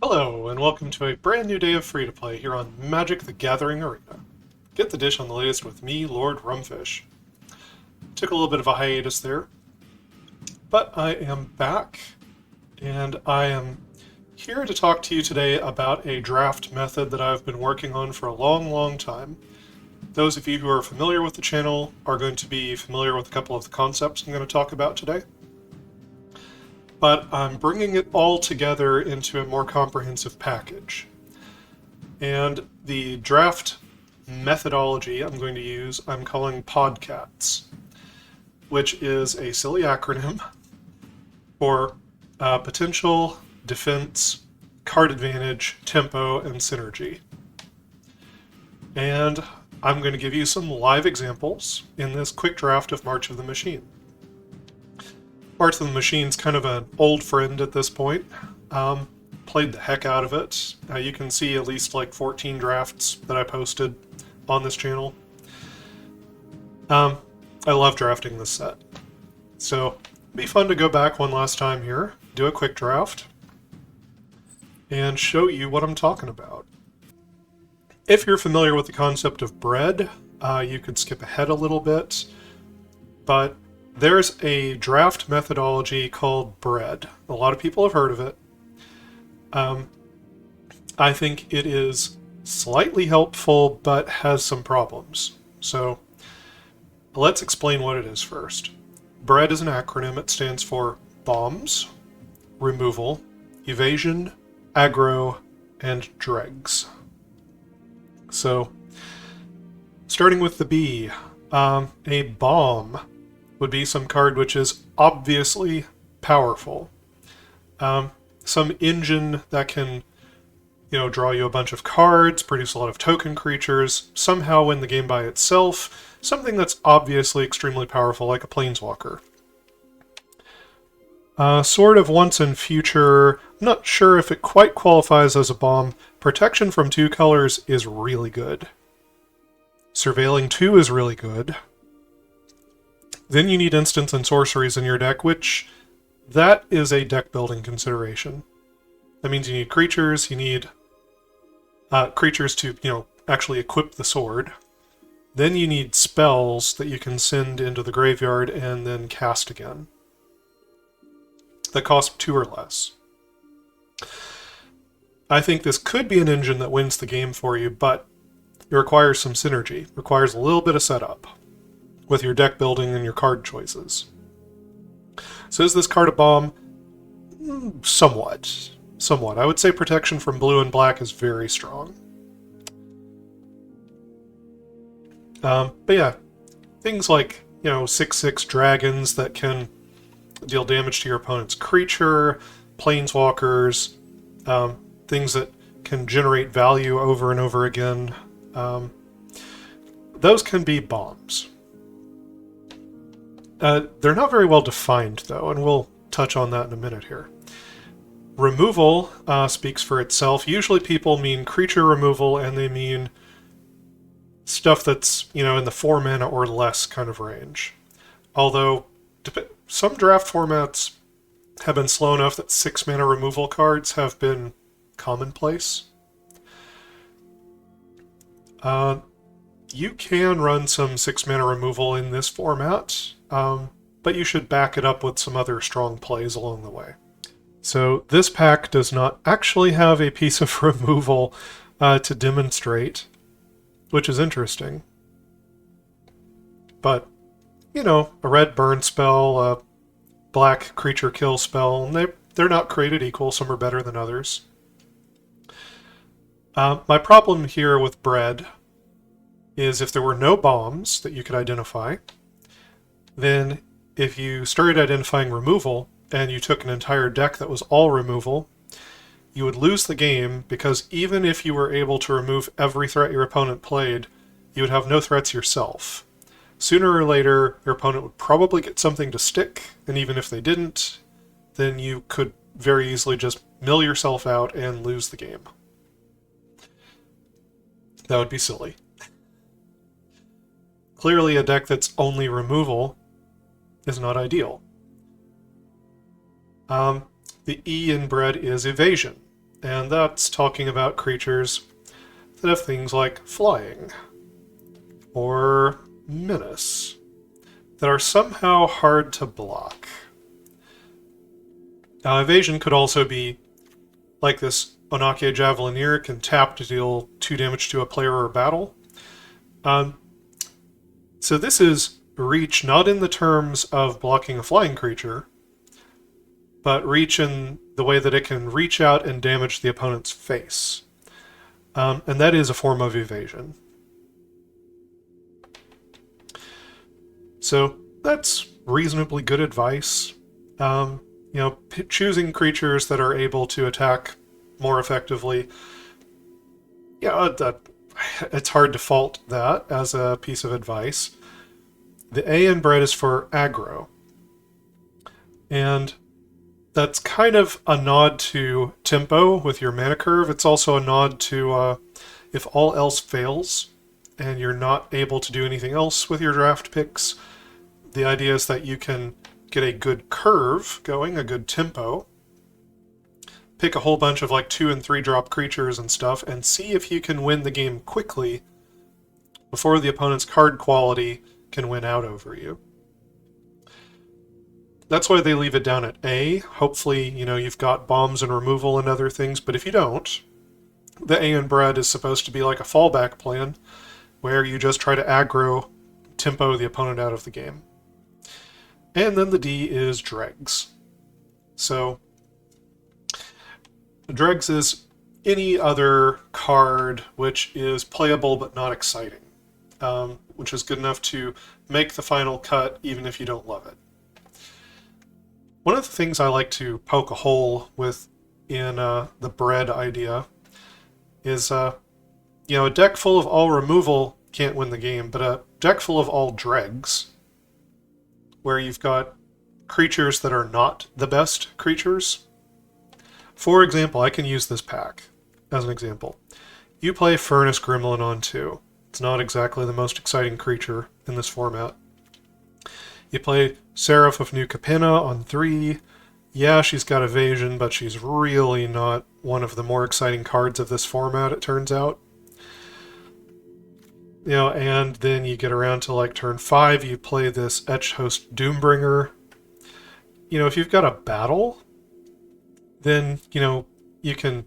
Hello, and welcome to a brand new day of free-to-play here on Magic the Gathering Arena. Get the dish on the latest with me, Lord Rumfish. Took a little bit of a hiatus there, but I am back, and I am here to talk to you today about a draft method that I've been working on for a long time. Those of you who are familiar with the channel are going to be familiar with a couple of the concepts I'm going to talk about today. But I'm bringing it all together into a more comprehensive package. And the draft methodology I'm going to use, I'm calling PoDCATs, which is a silly acronym for potential, defense, card advantage, tempo, and synergy. And I'm going to give you some live examples in this quick draft of March of the Machine. March of the Machine's kind of an old friend at this point. Played the heck out of it. You can see at least like 14 drafts that I posted on this channel. I love drafting this set. So it'd be fun to go back one last time here, do a quick draft, and show you what I'm talking about. If you're familiar with the concept of bread, you could skip ahead a little bit, but there's a draft methodology called bread. A lot of people have heard of it. I think it is slightly helpful, but has some problems. So let's explain what it is first. BREAD is an acronym. It stands for bombs, removal, evasion, aggro, and dregs. So starting with the B, a bomb would be some card which is obviously powerful. Some engine that can, draw you a bunch of cards, produce a lot of token creatures, somehow win the game by itself, something that's obviously extremely powerful, like a planeswalker. Sort of once and future, I'm not sure if it quite qualifies as a bomb. Protection from 2 colors is really good. Surveilling 2 is really good. Then you need instants and sorceries in your deck, which that is a deck building consideration. That means you need creatures, you need creatures to, actually equip the sword. Then you need spells that you can send into the graveyard and then cast again. That cost 2 or less. I think this could be an engine that wins the game for you, but it requires some synergy. It requires a little bit of setup with your deck building and your card choices. So is this card a bomb? Somewhat. I would say protection from blue and black is very strong. But yeah, things like, 6/6 dragons that can deal damage to your opponent's creature, planeswalkers, things that can generate value over and over again. Those can be bombs. They're not very well defined, though, and we'll touch on that in a minute here. Removal speaks for itself. Usually people mean creature removal, and they mean stuff that's, in the 4 mana or less kind of range. Although, some draft formats have been slow enough that 6 mana removal cards have been commonplace. You can run some 6 mana removal in this format, but you should back it up with some other strong plays along the way. So this pack does not actually have a piece of removal to demonstrate, which is interesting. But, a red burn spell, a black creature kill spell, and they're not created equal. Some are better than others. My problem here with bread is if there were no bombs that you could identify, then if you started identifying removal and you took an entire deck that was all removal, you would lose the game, because even if you were able to remove every threat your opponent played, you would have no threats yourself. Sooner or later, your opponent would probably get something to stick, and even if they didn't, then you could very easily just mill yourself out and lose the game. That would be silly. Clearly, a deck that's only removal is not ideal. The E in bread is evasion. and that's talking about creatures that have things like flying or menace that are somehow hard to block. Now, evasion could also be like this Onakia Javelineer can tap to deal 2 damage to a player or a battle. So this is reach not in the terms of blocking a flying creature, but reach in the way that it can reach out and damage the opponent's face. And that is a form of evasion. So that's reasonably good advice. Choosing creatures that are able to attack more effectively. It's hard to fault that as a piece of advice. The A in bred is for aggro. And that's kind of a nod to tempo with your mana curve. It's also a nod to if all else fails and you're not able to do anything else with your draft picks, the idea is that you can get a good curve going, a good tempo, pick a whole bunch of like 2 and 3 drop creatures and stuff, and see if you can win the game quickly before the opponent's card quality can win out over you. That's why they leave it down at A. Hopefully, you've got bombs and removal and other things, but if you don't, the A in bred is supposed to be like a fallback plan where you just try to aggro, tempo the opponent out of the game. And then the D is dregs. So, dregs is any other card which is playable but not exciting, which is good enough to make the final cut even if you don't love it. One of the things I like to poke a hole with in the bred idea is, a deck full of all removal can't win the game, but a deck full of all dregs, where you've got creatures that are not the best creatures. For example, I can use this pack as an example. You play Furnace Gremlin on 2. It's not exactly the most exciting creature in this format. You play Seraph of New Capenna on 3. Yeah, she's got evasion, but she's really not one of the more exciting cards of this format, it turns out. And then you get around to like turn 5, you play this Etch Host Doombringer. If you've got a battle, then, you can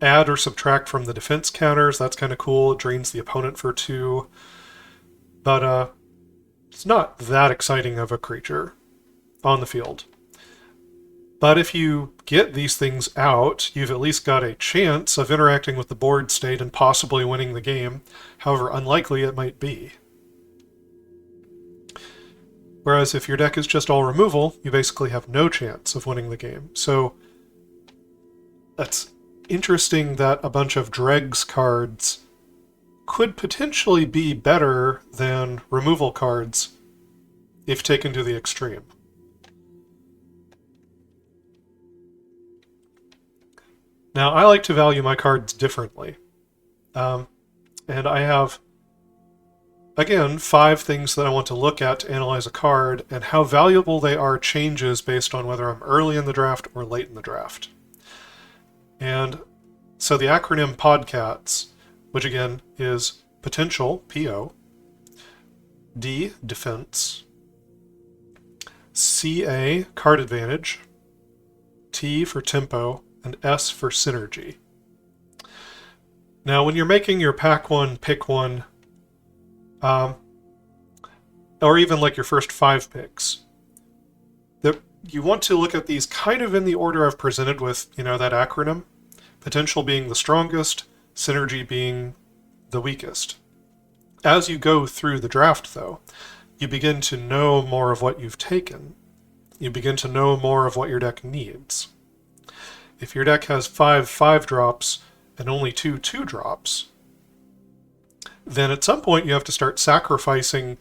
add or subtract from the defense counters. That's kind of cool. It drains the opponent for 2. But it's not that exciting of a creature on the field. But if you get these things out, you've at least got a chance of interacting with the board state and possibly winning the game, however unlikely it might be. Whereas if your deck is just all removal, you basically have no chance of winning the game. So that's interesting that a bunch of dregs cards could potentially be better than removal cards if taken to the extreme. Now, I like to value my cards differently. And I have, again, 5 things that I want to look at to analyze a card, and how valuable they are changes based on whether I'm early in the draft or late in the draft. And so the acronym PODCATS, which again is potential, PO, D, defense, CA, card advantage, T for tempo, and S for synergy. Now, when you're making your pack one, pick one, or even like your first 5 picks, you want to look at these kind of in the order I've presented with, that acronym. Potential being the strongest, synergy being the weakest. As you go through the draft, though, you begin to know more of what you've taken. You begin to know more of what your deck needs. If your deck has 5 5-drops and only 2 2-drops, then at some point you have to start sacrificing,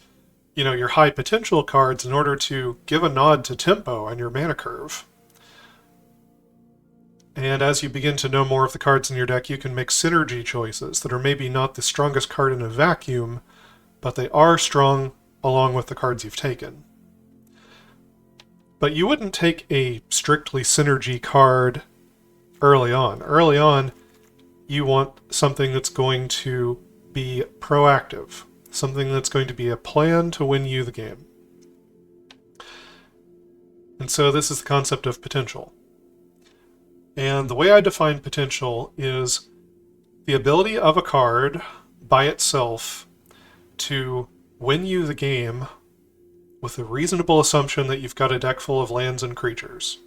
your high potential cards in order to give a nod to tempo and your mana curve. And as you begin to know more of the cards in your deck, you can make synergy choices that are maybe not the strongest card in a vacuum, but they are strong along with the cards you've taken. But you wouldn't take a strictly synergy card early on. Early on, you want something that's going to be proactive, something that's going to be a plan to win you the game. And so this is the concept of potential. And the way I define potential is the ability of a card by itself to win you the game with a reasonable assumption that you've got a deck full of lands and creatures.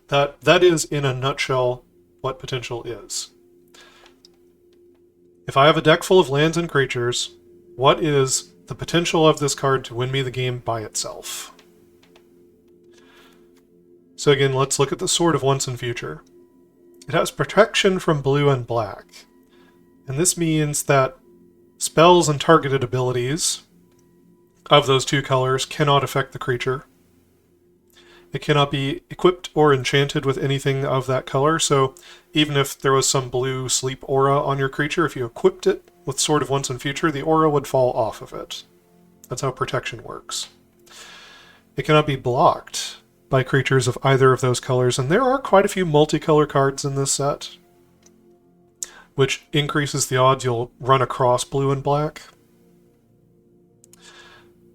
That is, in a nutshell, what potential is. If I have a deck full of lands and creatures, what is the potential of this card to win me the game by itself? So again, let's look at the Sword of Once and Future. It has protection from blue and black. And this means that spells and targeted abilities of those two colors cannot affect the creature. It cannot be equipped or enchanted with anything of that color, so even if there was some blue sleep aura on your creature, if you equipped it with Sword of Once and Future, the aura would fall off of it. That's how protection works. It cannot be blocked by creatures of either of those colors, and there are quite a few multicolor cards in this set, which increases the odds you'll run across blue and black.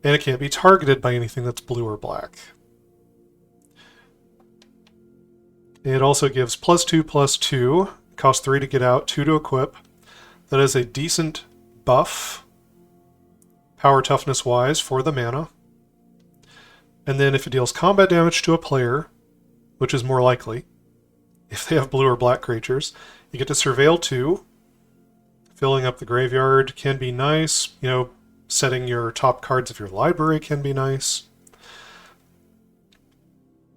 And it can't be targeted by anything that's blue or black. It also gives +2/+2, costs 3 to get out, 2 to equip. That is a decent buff, power toughness wise, for the mana. And then if it deals combat damage to a player, which is more likely, if they have blue or black creatures, you get to Surveil 2. Filling up the graveyard can be nice. You know, setting your top cards of your library can be nice.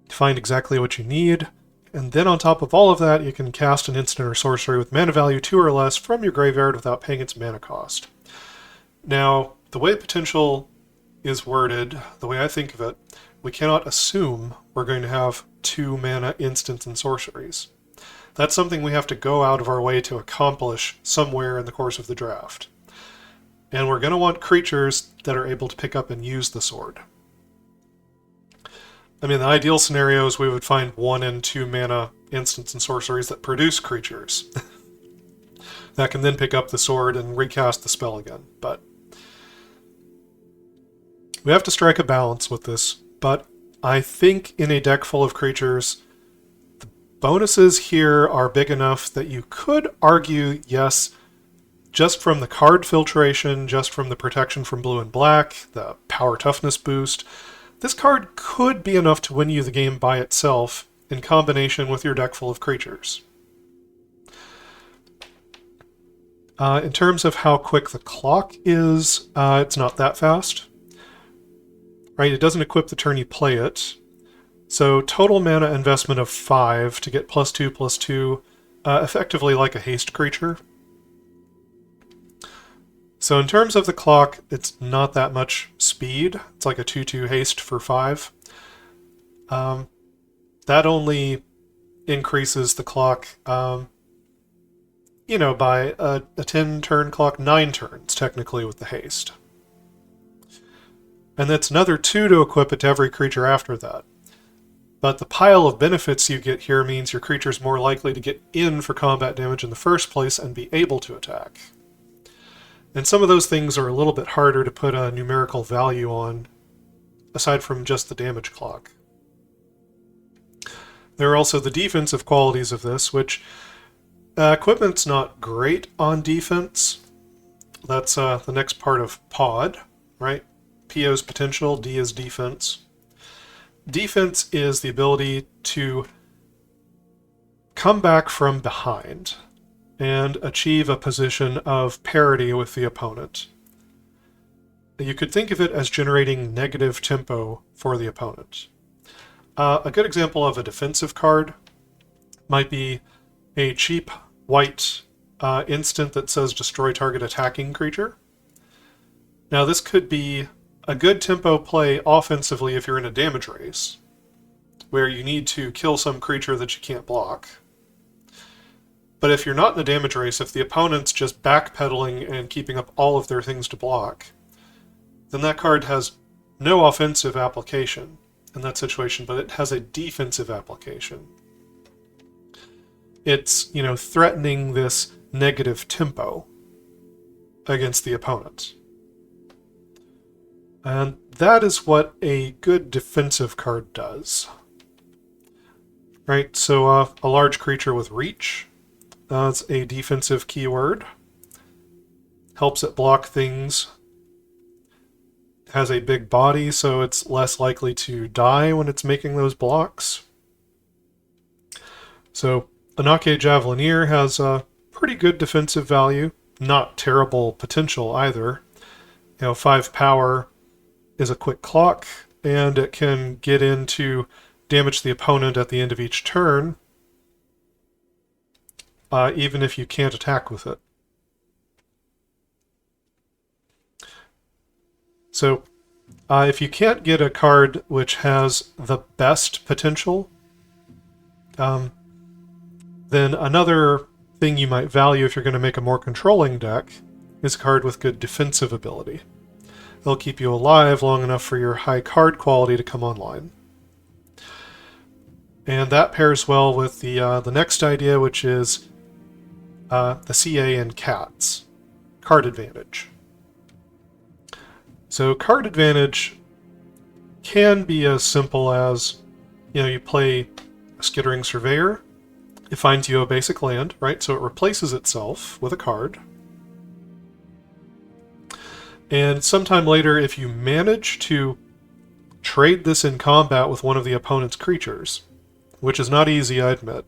Find exactly what you need. And then on top of all of that, you can cast an instant or sorcery with mana value 2 or less from your graveyard without paying its mana cost. Now, the way potential is worded, the way I think of it, we cannot assume we're going to have 2 mana instants and sorceries. That's something we have to go out of our way to accomplish somewhere in the course of the draft. And we're going to want creatures that are able to pick up and use the sword. I mean, the ideal scenario is we would find 1 and 2 mana instants and sorceries that produce creatures that can then pick up the sword and recast the spell again. But we have to strike a balance with this. But I think in a deck full of creatures, the bonuses here are big enough that you could argue, yes, just from the card filtration, just from the protection from blue and black, the power toughness boost, this card could be enough to win you the game by itself in combination with your deck full of creatures. In terms of how quick the clock is, it's not that fast. Right? It doesn't equip the turn you play it. So total mana investment of 5 to get +2/+2, effectively like a haste creature. So in terms of the clock, it's not that much speed. It's like a 2/2 haste for 5. That only increases the clock, you know, by a 10-turn clock, 9 turns, technically, with the haste. And that's another 2 to equip it to every creature after that. But the pile of benefits you get here means your creature's more likely to get in for combat damage in the first place and be able to attack. And some of those things are a little bit harder to put a numerical value on, aside from just the damage clock. There are also the defensive qualities of this, which equipment's not great on defense. That's the next part of PoD, right? P is potential, D is defense. Defense is the ability to come back from behind and achieve a position of parity with the opponent. You could think of it as generating negative tempo for the opponent. A good example of a defensive card might be a cheap white instant that says destroy target attacking creature. Now this could be a good tempo play offensively if you're in a damage race, where you need to kill some creature that you can't block. But if you're not in a damage race, if the opponent's just backpedaling and keeping up all of their things to block, then that card has no offensive application in that situation, but it has a defensive application. it's, threatening this negative tempo against the opponent. And that is what a good defensive card does. Right, so a large creature with reach, that's a defensive keyword. Helps it block things. Has a big body, so it's less likely to die when it's making those blocks. So Anake Javelineer has a pretty good defensive value, not terrible potential either. 5 power is a quick clock, and it can get in to damage the opponent at the end of each turn, even if you can't attack with it. So, if you can't get a card which has the best potential, then another thing you might value if you're going to make a more controlling deck is a card with good defensive ability. They'll keep you alive long enough for your high card quality to come online. And that pairs well with the next idea, which is the CA in Cats, card advantage. So card advantage can be as simple as, you play a Skittering Surveyor, it finds you a basic land, right? So it replaces itself with a card. And sometime later, if you manage to trade this in combat with one of the opponent's creatures, which is not easy, I admit,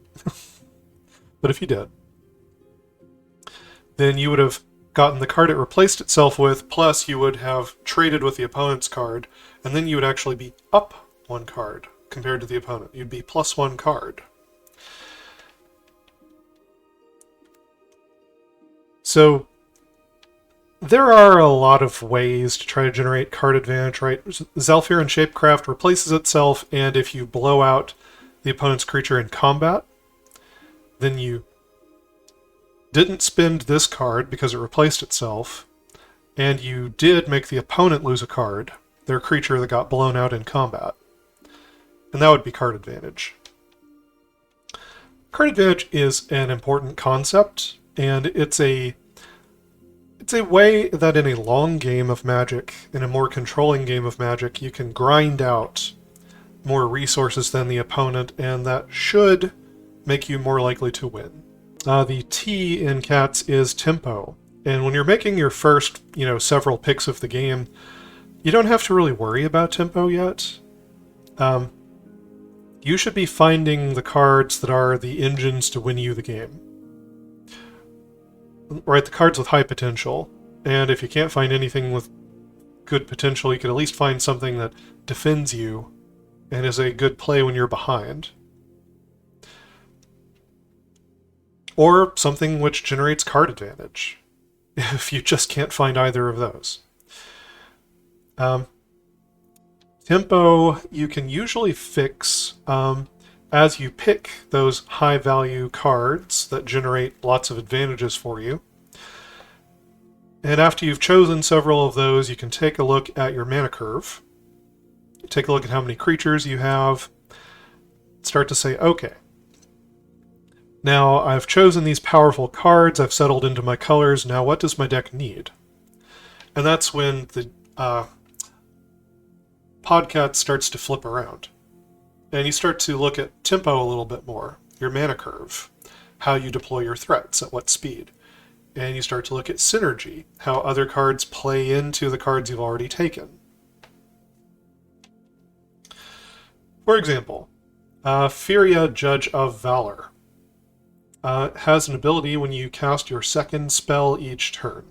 but if you did, then you would have gotten the card it replaced itself with, plus you would have traded with the opponent's card, and then you would actually be up 1 card compared to the opponent. You'd be plus 1 card. So there are a lot of ways to try to generate card advantage, right? Zhalfir in Shapecraft replaces itself, and if you blow out the opponent's creature in combat, then you didn't spend this card because it replaced itself, and you did make the opponent lose a card, their creature that got blown out in combat. And that would be card advantage. Card advantage is an important concept, and it's a way that in a long game of Magic, in a more controlling game of Magic, you can grind out more resources than the opponent, and that should make you more likely to win. The T in Cats is tempo, and when you're making your first, several picks of the game, you don't have to really worry about tempo yet. You should be finding the cards that are the engines to win you the game. Right, the cards with high potential, and if you can't find anything with good potential, you could at least find something that defends you and is a good play when you're behind. Or something which generates card advantage, if you just can't find either of those. Tempo you can usually fix as you pick those high-value cards that generate lots of advantages for you. And after you've chosen several of those, you can take a look at your mana curve. Take a look at how many creatures you have. Start to say, okay, now I've chosen these powerful cards, I've settled into my colors, now what does my deck need? And that's when the PoD starts to flip around. And you start to look at tempo a little bit more, your mana curve, how you deploy your threats, at what speed. And you start to look at synergy, how other cards play into the cards you've already taken. For example, Furia, Judge of Valor, has an ability when you cast your second spell each turn,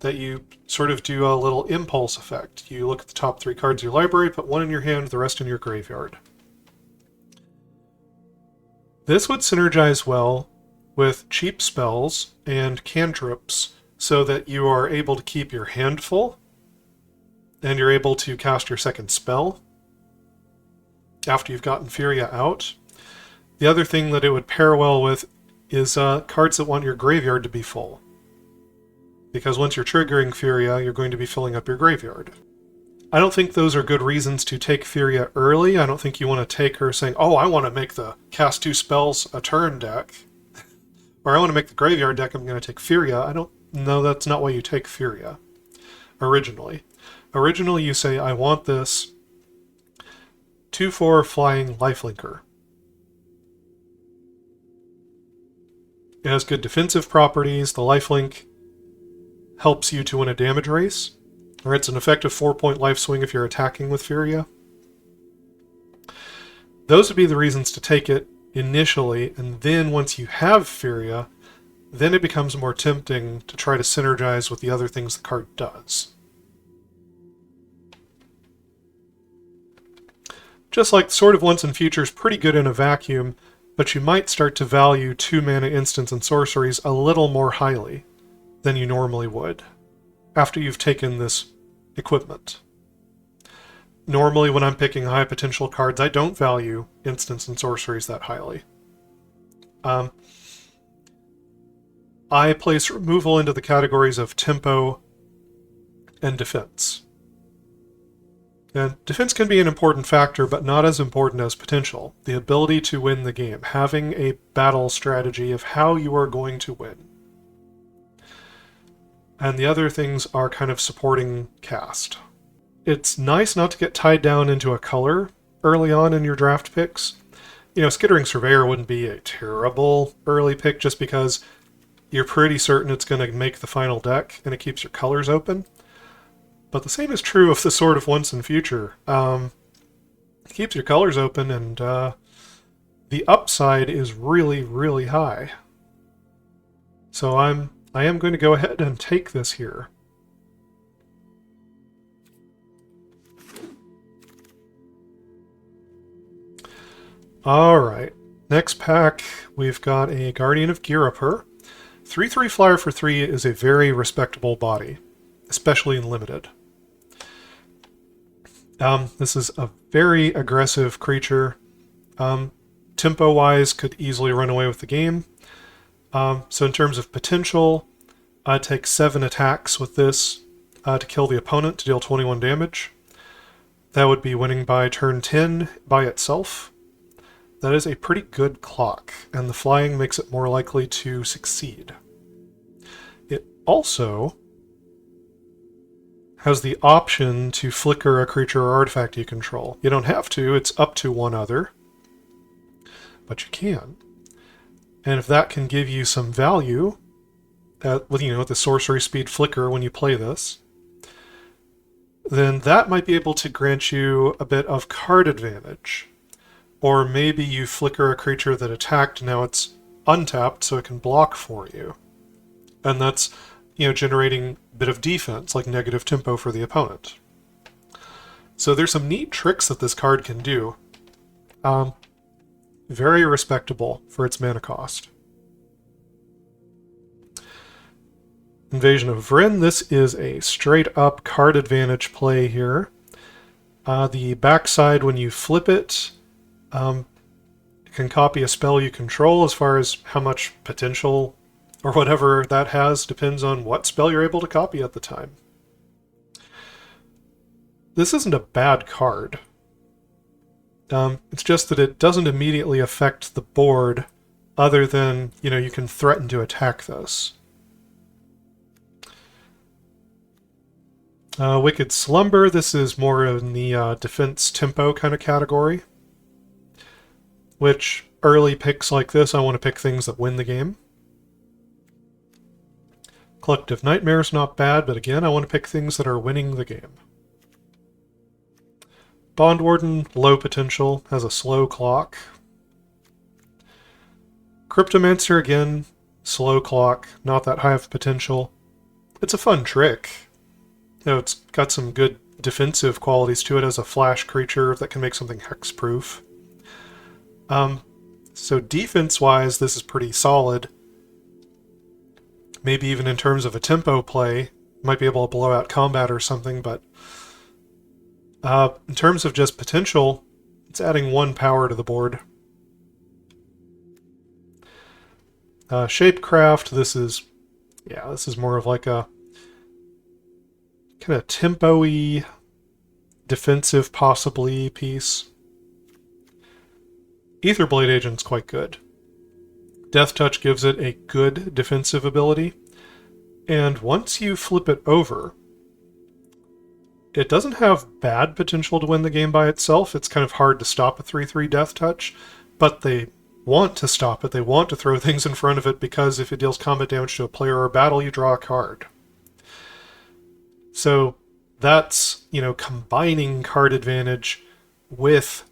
that you sort of do a little impulse effect. You look at the top 3 cards of your library, put 1 in your hand, the rest in your graveyard. This would synergize well with cheap spells and cantrips so that you are able to keep your hand full and you're able to cast your second spell after you've gotten Furia out. The other thing that it would pair well with is cards that want your graveyard to be full. Because once you're triggering Furia, you're going to be filling up your graveyard. I don't think those are good reasons to take Furia early. I don't think you want to take her saying, oh, I want to make the cast 2 spells a turn deck. Or I want to make the graveyard deck, I'm going to take Furia. I don't know, that's not why you take Furia originally. Originally you say, I want this 2/4 flying lifelinker. It has good defensive properties. The lifelink helps you to win a damage race. Or it's an effective 4-point life swing if you're attacking with Furia. Those would be the reasons to take it initially, and then once you have Furia, then it becomes more tempting to try to synergize with the other things the card does. Just like Sword of Once and Future is pretty good in a vacuum, but you might start to value 2-mana instants and sorceries a little more highly than you normally would after you've taken this equipment. Normally when I'm picking high potential cards, I don't value instants and sorceries that highly. I place removal into the categories of tempo and defense. And defense can be an important factor, but not as important as potential. The ability to win the game, having a battle strategy of how you are going to win. And the other things are kind of supporting cast. It's nice not to get tied down into a color early on in your draft picks. You know, Skittering Surveyor wouldn't be a terrible early pick just because you're pretty certain it's going to make the final deck and it keeps your colors open. But the same is true of the Sword of Once and Future. It keeps your colors open, and the upside is really, really high. So I am going to go ahead and take this here. Alright, next pack we've got a Guardian of Girapur. 3/3 flyer for 3 is a very respectable body, especially in Limited. This is a very aggressive creature. Tempo-wise, could easily run away with the game. So in terms of potential, I'd take 7 attacks with this to kill the opponent to deal 21 damage. That would be winning by turn 10 by itself. That is a pretty good clock, and the flying makes it more likely to succeed. It also has the option to flicker a creature or artifact you control. You don't have to, it's up to one other, but you can. And if that can give you some value, with the sorcery speed flicker when you play this, then that might be able to grant you a bit of card advantage. Or maybe you flicker a creature that attacked, now it's untapped so it can block for you. And that's, generating a bit of defense, like negative tempo for the opponent. So there's some neat tricks that this card can do. Very respectable for its mana cost. Invasion of Vryn, this is a straight-up card advantage play here. The backside, when you flip it, it can copy a spell you control. As far as how much potential or whatever that has depends on what spell you're able to copy at the time. This isn't a bad card. It's just that it doesn't immediately affect the board other than, you can threaten to attack this. Wicked Slumber, this is more in the defense tempo kind of category. Which, early picks like this, I want to pick things that win the game. Collective Nightmare is not bad, but again, I want to pick things that are winning the game. Bond Warden, low potential, has a slow clock. Cryptomancer, again, slow clock, not that high of potential. It's a fun trick. It's got some good defensive qualities to it as a flash creature that can make something hexproof. So defense-wise, this is pretty solid. Maybe even in terms of a tempo play, might be able to blow out combat or something, but in terms of just potential, it's adding 1 power to the board. Shapecraft, this is more of like a kind of tempo-y defensive, possibly, piece. Aetherblade Agent's quite good. Death Touch gives it a good defensive ability, and once you flip it over, it doesn't have bad potential to win the game by itself. It's kind of hard to stop a 3/3 Death Touch, but they want to stop it. They want to throw things in front of it because if it deals combat damage to a player or a battle, you draw a card. So that's, combining card advantage with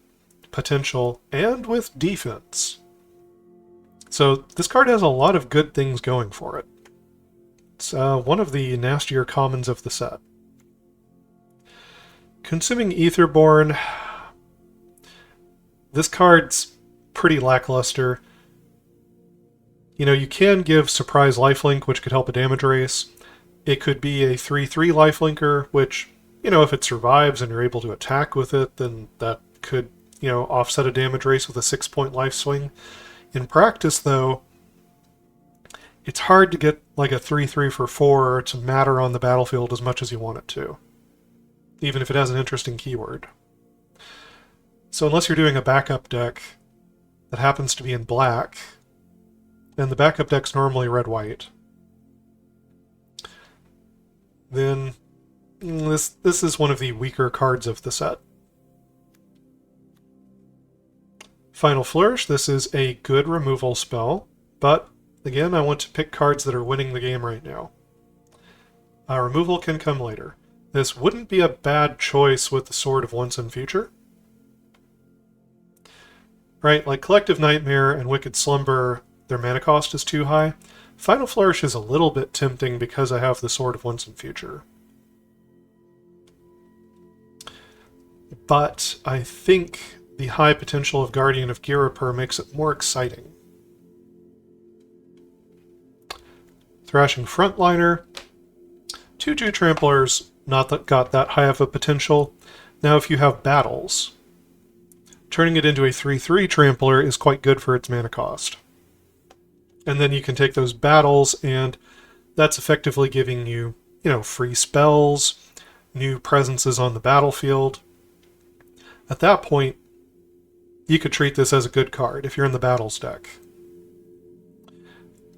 potential and with defense. So this card has a lot of good things going for it. It's one of the nastier commons of the set. Consuming Aetherborn. This card's pretty lackluster. You can give Surprise Lifelink, which could help a damage race. It could be a 3/3 Lifelinker, which, if it survives and you're able to attack with it, then that could, offset a damage race with a 6-point life swing. In practice, though, it's hard to get like a 3/3 for 4 to matter on the battlefield as much as you want it to, even if it has an interesting keyword. So unless you're doing a backup deck that happens to be in black, and the backup deck's normally red-white, then this is one of the weaker cards of the set. Final Flourish, this is a good removal spell, but again, I want to pick cards that are winning the game right now. Removal can come later. This wouldn't be a bad choice with the Sword of Once and Future. Right, like Collective Nightmare and Wicked Slumber, their mana cost is too high. Final Flourish is a little bit tempting because I have the Sword of Once and Future. But I think the high potential of Guardian of Girapur makes it more exciting. Thrashing Frontliner. 2/2 Tramplers, not that got that high of a potential. Now if you have battles, turning it into a 3/3 Trampler is quite good for its mana cost. And then you can take those battles, and that's effectively giving you, free spells, new presences on the battlefield. At that point, you could treat this as a good card if you're in the battles deck.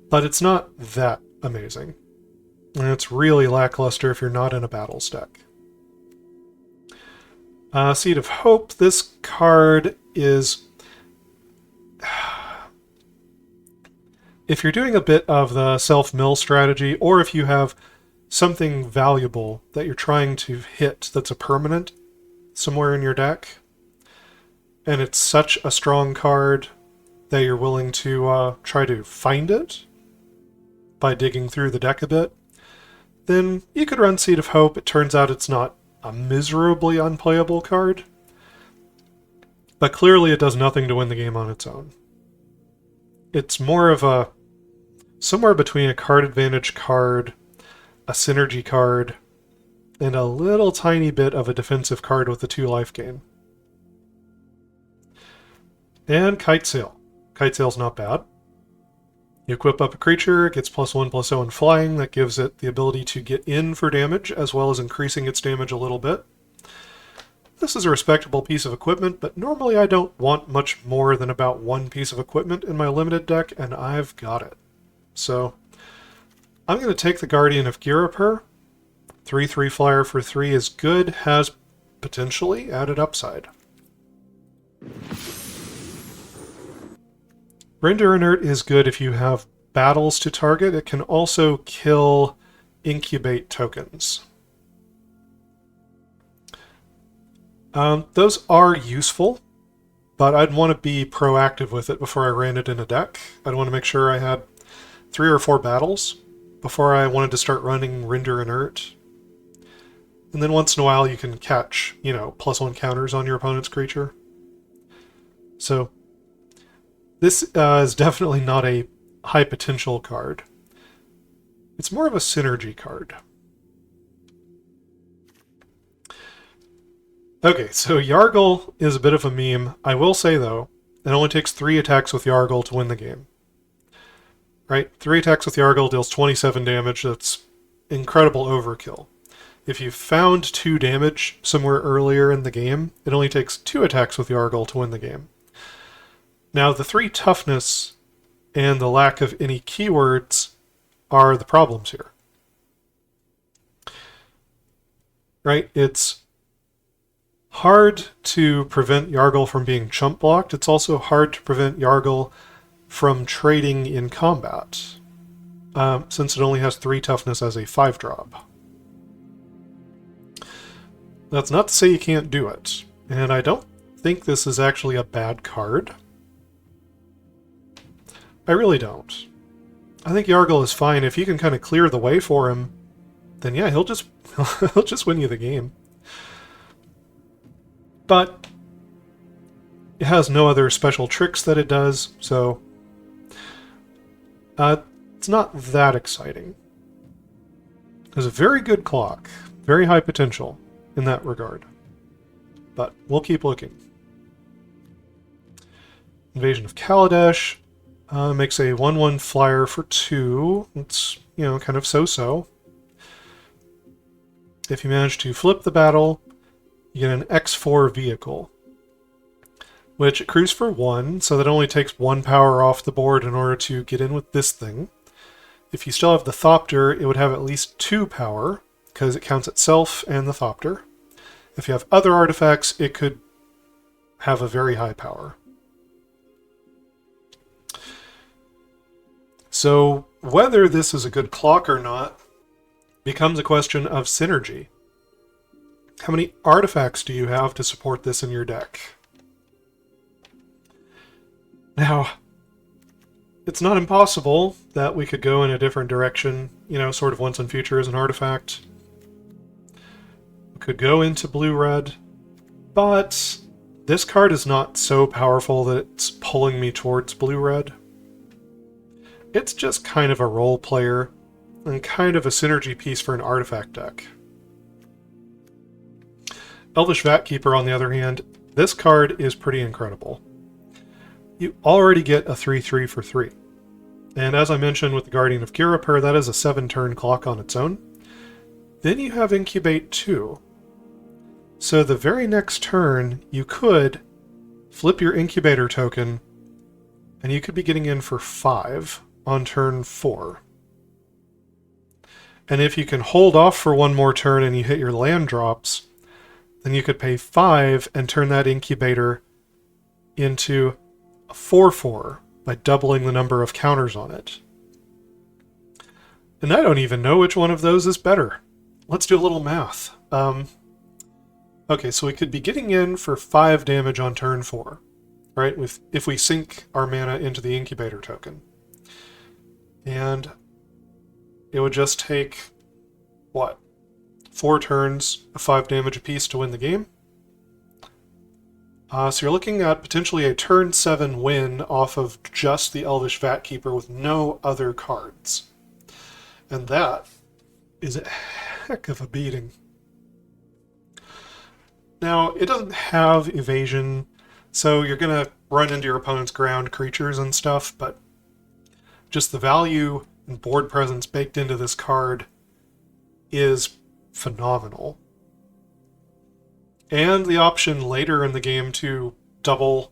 But it's not that amazing. And it's really lackluster if you're not in a battles deck. Seed of Hope, this card is... If you're doing a bit of the self-mill strategy, or if you have something valuable that you're trying to hit that's a permanent somewhere in your deck, and it's such a strong card that you're willing to try to find it by digging through the deck a bit, then you could run Seed of Hope. It turns out it's not a miserably unplayable card, but clearly it does nothing to win the game on its own. It's more of a somewhere between a card advantage card, a synergy card, and a little tiny bit of a defensive card with a 2 life gain. And Kite Sail. Kite Sail's not bad. You equip up a creature, it gets +1/+0 in flying. That gives it the ability to get in for damage, as well as increasing its damage a little bit. This is a respectable piece of equipment, but normally I don't want much more than about 1 piece of equipment in my limited deck, and I've got it. So I'm going to take the Guardian of Girapur. 3/3 flyer for 3 is good, has potentially added upside. Render Inert is good if you have battles to target. It can also kill incubate tokens. Those are useful, but I'd want to be proactive with it before I ran it in a deck. I'd want to make sure I had 3 or 4 battles before I wanted to start running Render Inert. And then once in a while you can catch, +1 counters on your opponent's creature. So this is definitely not a high potential card. It's more of a synergy card. Okay, so Yargle is a bit of a meme. I will say, though, it only takes 3 attacks with Yargle to win the game. Right? 3 attacks with Yargle deals 27 damage. That's incredible overkill. if you found 2 damage somewhere earlier in the game, it only takes 2 attacks with Yargle to win the game. Now, the 3 toughness and the lack of any keywords are the problems here. Right? It's hard to prevent Yargle from being chump blocked. It's also hard to prevent Yargle from trading in combat, since it only has 3 toughness as a 5-drop. That's not to say you can't do it, and I don't think this is actually a bad card. I really don't. I think Yargle is fine. If you can kind of clear the way for him, then yeah, he'll just he'll just win you the game. But it has no other special tricks that it does, so it's not that exciting. There's a very good clock, very high potential in that regard. But we'll keep looking. Invasion of Kaladesh makes a 1/1 flyer for 2. It's, you know, kind of so-so. If you manage to flip the battle, you get an X4 vehicle, which accrues for 1, so that only takes 1 power off the board in order to get in with this thing. If you still have the Thopter, it would have at least 2 power, because it counts itself and the Thopter. If you have other artifacts, it could have a very high power. So whether this is a good clock or not becomes a question of synergy. How many artifacts do you have to support this in your deck? Now, it's not impossible that we could go in a different direction, you know, sort of once and future as an artifact. We could go into blue-red, but this card is not so powerful that it's pulling me towards blue-red. It's just kind of a role player and kind of a synergy piece for an artifact deck. Elvish Vatkeeper, on the other hand, this card is pretty incredible. You already get a 3/3 for 3. And as I mentioned with the Guardian of Girapur, that is a 7-turn clock on its own. Then you have Incubate 2. So the very next turn, you could flip your Incubator token, and you could be getting in for 5 on turn 4. And if you can hold off for 1 more turn and you hit your land drops, then you could pay 5 and turn that Incubator into a 4/4 by doubling the number of counters on it. And I don't even know which one of those is better. Let's do a little math. Okay, so we could be getting in for 5 damage on turn 4, right? If we sink our mana into the Incubator token. And it would just take, what, 4 turns of 5 damage apiece to win the game? So you're looking at potentially a turn 7 win off of just the Elvish Vatkeeper with no other cards. And that is a heck of a beating. Now, it doesn't have evasion, so you're going to run into your opponent's ground creatures and stuff, but just the value and board presence baked into this card is phenomenal. And the option later in the game to double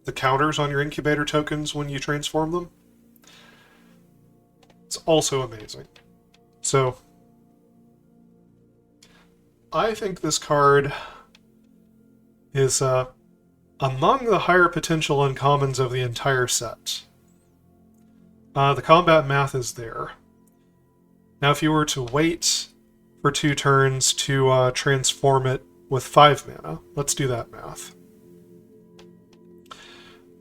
the counters on your Incubator tokens when you transform them, it's also amazing. So, I think this card is among the higher potential uncommons of the entire set. The combat math is there. Now, if you were to wait for 2 turns to transform it with 5 mana, let's do that math.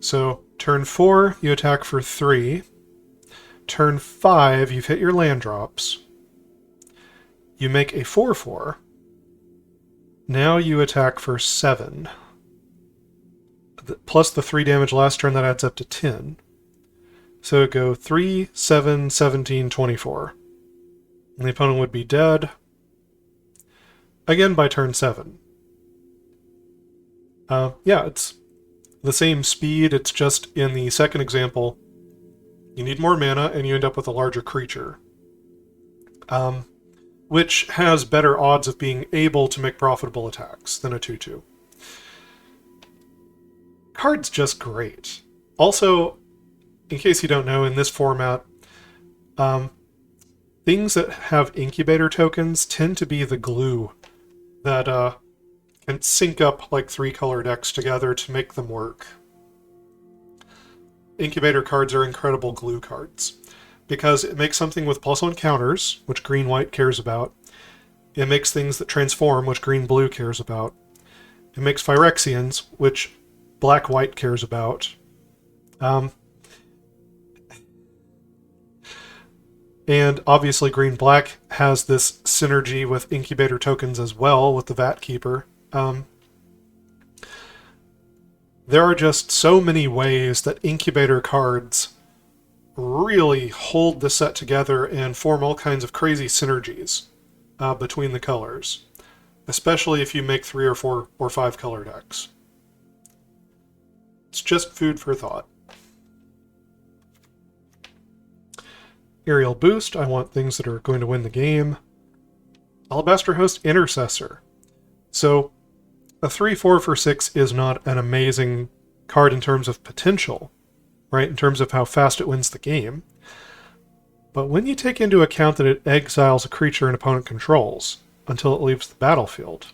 So, turn 4, you attack for 3. Turn 5, you've hit your land drops. You make a 4/4. Now you attack for 7. Plus the 3 damage last turn, that adds up to 10. So it go 3, 7, 17, 24. And the opponent would be dead. Again by turn 7. Yeah, it's the same speed, it's just in the second example, you need more mana and you end up with a larger creature. which has better odds of being able to make profitable attacks than a 2/2. Card's just great. Also, in case you don't know, in this format, things that have incubator tokens tend to be the glue that can sync up like 3-color decks together to make them work. Incubator cards are incredible glue cards because it makes something with +1 counters, which green-white cares about. It makes things that transform, which green-blue cares about. It makes Phyrexians, which black-white cares about. And obviously green-black has this synergy with incubator tokens as well with the Vat Keeper. There are just so many ways that incubator cards really hold the set together and form all kinds of crazy synergies between the colors, especially if you make 3 or 4 or 5 color decks. It's just food for thought. Aerial Boost, I want things that are going to win the game. Alabaster Host Intercessor. So, a 3/4 for 6 is not an amazing card in terms of potential, right? In terms of how fast it wins the game. But when you take into account that it exiles a creature an opponent controls until it leaves the battlefield,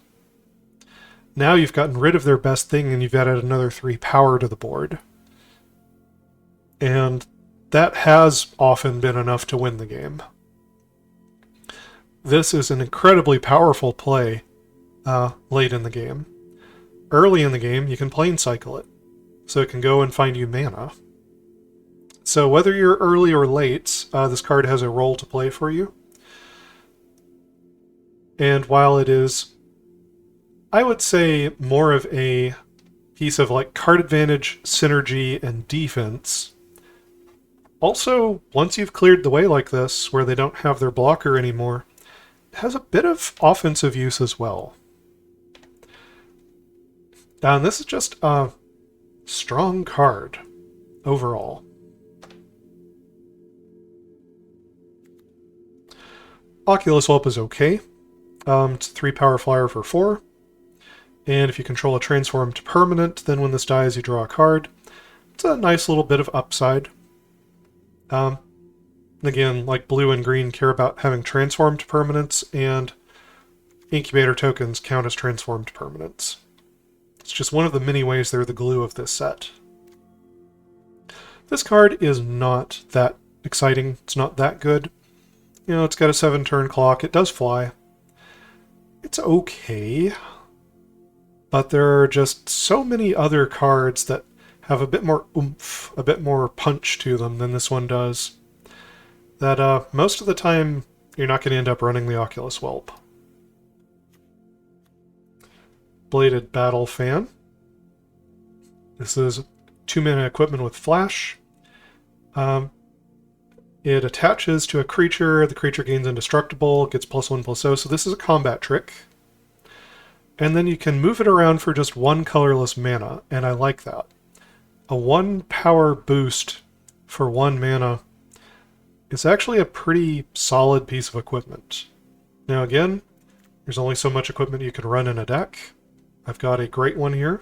now you've gotten rid of their best thing and you've added another 3 power to the board. And that has often been enough to win the game. This is an incredibly powerful play late in the game. Early in the game, you can plane cycle it, so it can go and find you mana. So whether you're early or late, this card has a role to play for you. And while it is, I would say, more of a piece of like card advantage, synergy, and defense, also, once you've cleared the way like this, where they don't have their blocker anymore, it has a bit of offensive use as well. And this is just a strong card overall. Oculus Whelp is okay. It's a 3 power flyer for 4. And if you control a transformed permanent, then when this dies you draw a card. It's a nice little bit of upside. Again, like blue and green care about having transformed permanents, and incubator tokens count as transformed permanents. It's just one of the many ways they're the glue of this set. This card is not that exciting. It's not that good. You know, it's got a 7-turn clock. It does fly. It's okay. But there are just so many other cards that have a bit more oomph, a bit more punch to them than this one does, that most of the time you're not going to end up running the Oculus Whelp. Bladed Battle Fan. This is 2-mana equipment with flash. It attaches to a creature, the creature gains indestructible, gets +1/+0, so this is a combat trick. And then you can move it around for just 1 colorless mana, and I like that. A 1 power boost for 1 mana is actually a pretty solid piece of equipment. Now again, there's only so much equipment you can run in a deck. I've got a great one here.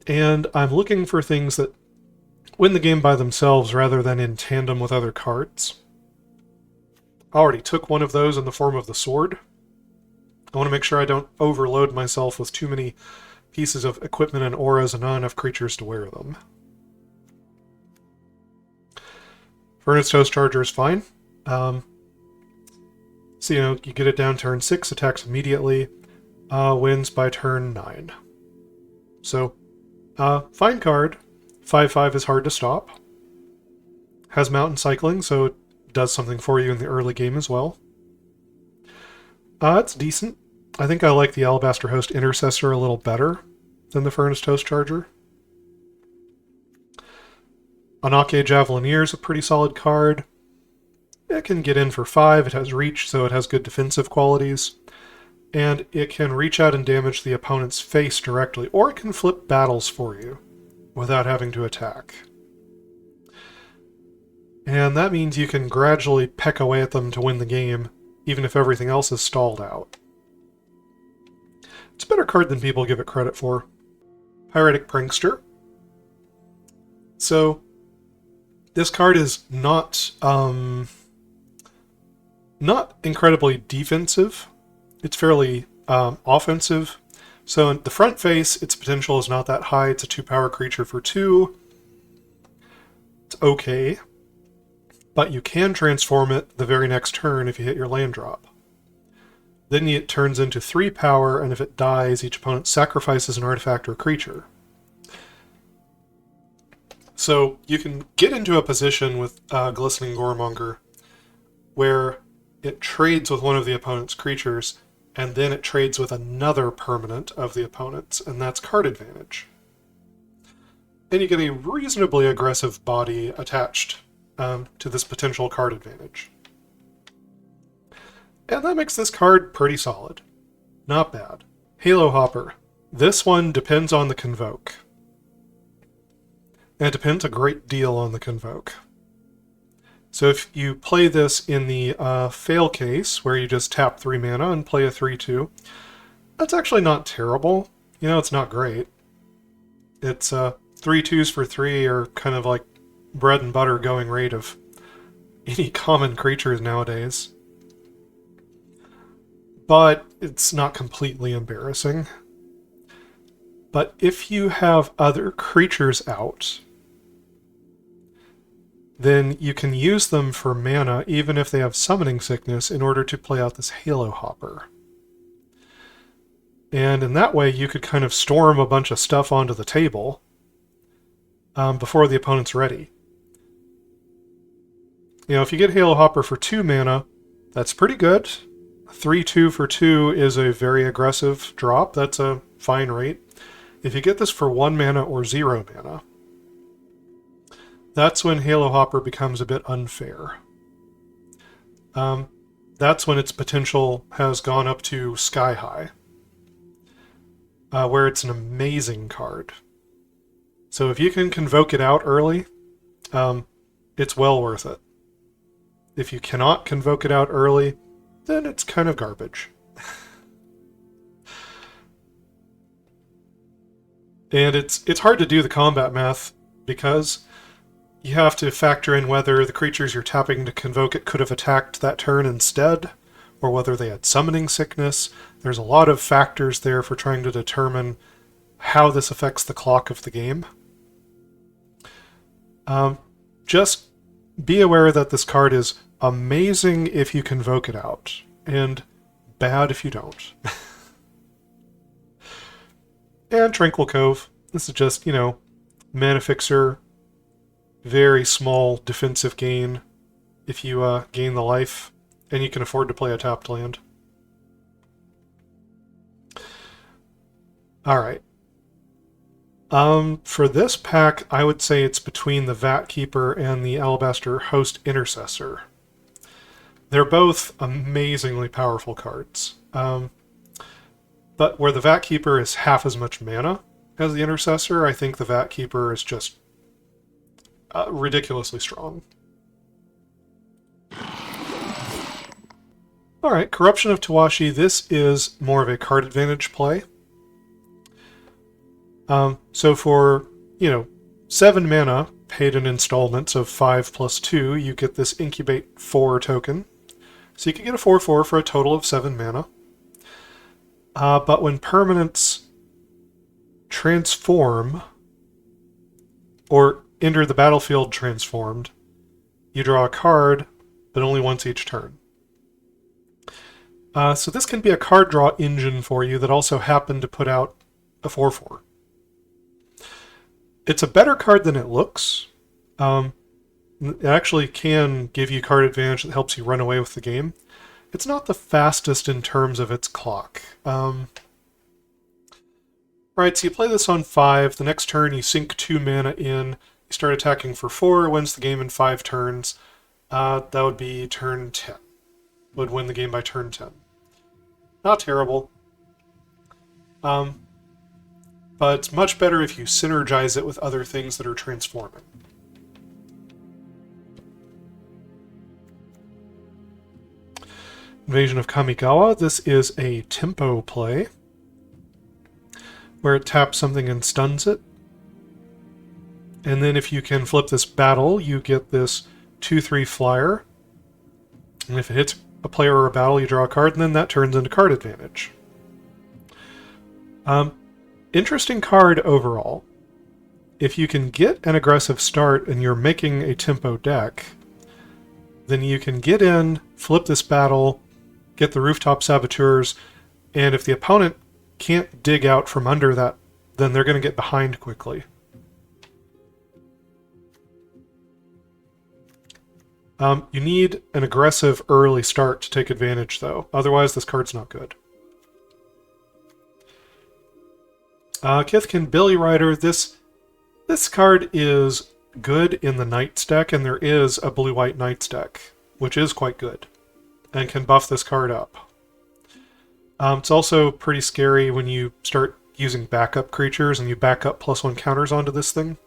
And I'm looking for things that win the game by themselves rather than in tandem with other cards. I already took one of those in the form of the sword. I want to make sure I don't overload myself with too many pieces of equipment and auras and not enough creatures to wear them. Furnace Toast Charger is fine. So, you know, you get it down turn 6, attacks immediately, wins by turn 9. So, fine card. 5/5 is hard to stop. Has mountain cycling, so it does something for you in the early game as well. It's decent. I think I like the Alabaster Host Intercessor a little better than the Furnace Toast Charger. Anake Javelineer is a pretty solid card. It can get in for 5, it has reach, so it has good defensive qualities. And it can reach out and damage the opponent's face directly, or it can flip battles for you without having to attack. And that means you can gradually peck away at them to win the game, even if everything else is stalled out. It's a better card than people give it credit for. Pyretic Prankster. So, this card is not incredibly defensive. It's fairly offensive. So in the front face, its potential is not that high. It's a 2-power creature for 2. It's okay. But you can transform it the very next turn if you hit your land drop. Then it turns into 3 power, and if it dies, each opponent sacrifices an artifact or creature. So you can get into a position with Glistening Goremonger where it trades with one of the opponent's creatures, and then it trades with another permanent of the opponent's, and that's card advantage. And you get a reasonably aggressive body attached to this potential card advantage. And that makes this card pretty solid. Not bad. Halo Hopper. This one depends on the Convoke. And it depends a great deal on the Convoke. So if you play this in the fail case, where you just tap 3 mana and play a 3/2, that's actually not terrible. You know, it's not great. It's 3 2s for 3 are kind of like bread and butter going rate of any common creatures nowadays. But it's not completely embarrassing. But if you have other creatures out, then you can use them for mana even if they have summoning sickness in order to play out this Halo Hopper. And in that way you could kind of storm a bunch of stuff onto the table before the opponent's ready. You know, if you get Halo Hopper for 2 mana, that's pretty good. 3/2 for 2 is a very aggressive drop. That's a fine rate. If you get this for 1 mana or 0 mana, that's when Halo Hopper becomes a bit unfair. That's when its potential has gone up to sky high, where it's an amazing card. So if you can convoke it out early, it's well worth it. If you cannot convoke it out early, then it's kind of garbage. And it's hard to do the combat math because you have to factor in whether the creatures you're tapping to convoke it could have attacked that turn instead, or whether they had summoning sickness. There's a lot of factors there for trying to determine how this affects the clock of the game. Just be aware that this card is amazing if you convoke it out, and bad if you don't. And Tranquil Cove. This is just, you know, mana fixer. Very small defensive gain if you gain the life, and you can afford to play a tapped land. Alright. For this pack, I would say it's between the Vat Keeper and the Alabaster Host Intercessor. They're both amazingly powerful cards. But where the Vat Keeper is half as much mana as the Intercessor, I think the Vat Keeper is just ridiculously strong. Alright, Corruption of Tawashi. This is more of a card advantage play. So for, 7 mana, paid in installments of 5 plus 2, you get this Incubate 4 token. So you can get a 4/4 for a total of 7 mana. But when permanents transform, or enter the battlefield transformed, you draw a card, but only once each turn. So this can be a card draw engine for you that also happened to put out a 4/4. It's a better card than it looks. It actually can give you card advantage that helps you run away with the game. It's not the fastest in terms of its clock. Right, so you play this on 5. The next turn you sink 2 mana in. You start attacking for 4, wins the game in 5 turns. That would be turn 10. Would win the game by turn 10. Not terrible. But it's much better if you synergize it with other things that are transforming. Invasion of Kamigawa. This is a tempo play where it taps something and stuns it. And then if you can flip this battle, you get this 2/3 flyer. And if it hits a player or a battle, you draw a card, and then that turns into card advantage. Interesting card overall. If you can get an aggressive start and you're making a tempo deck, then you can get in, flip this battle, get the Rooftop Saboteurs, and if the opponent can't dig out from under that, then they're going to get behind quickly. You need an aggressive early start to take advantage, though. Otherwise, this card's not good. Kithkin Billy Rider. This card is good in the Knights deck, and there is a blue-white Knights deck, which is quite good, and can buff this card up. It's also pretty scary when you start using backup creatures and you back up +1 counters onto this thing.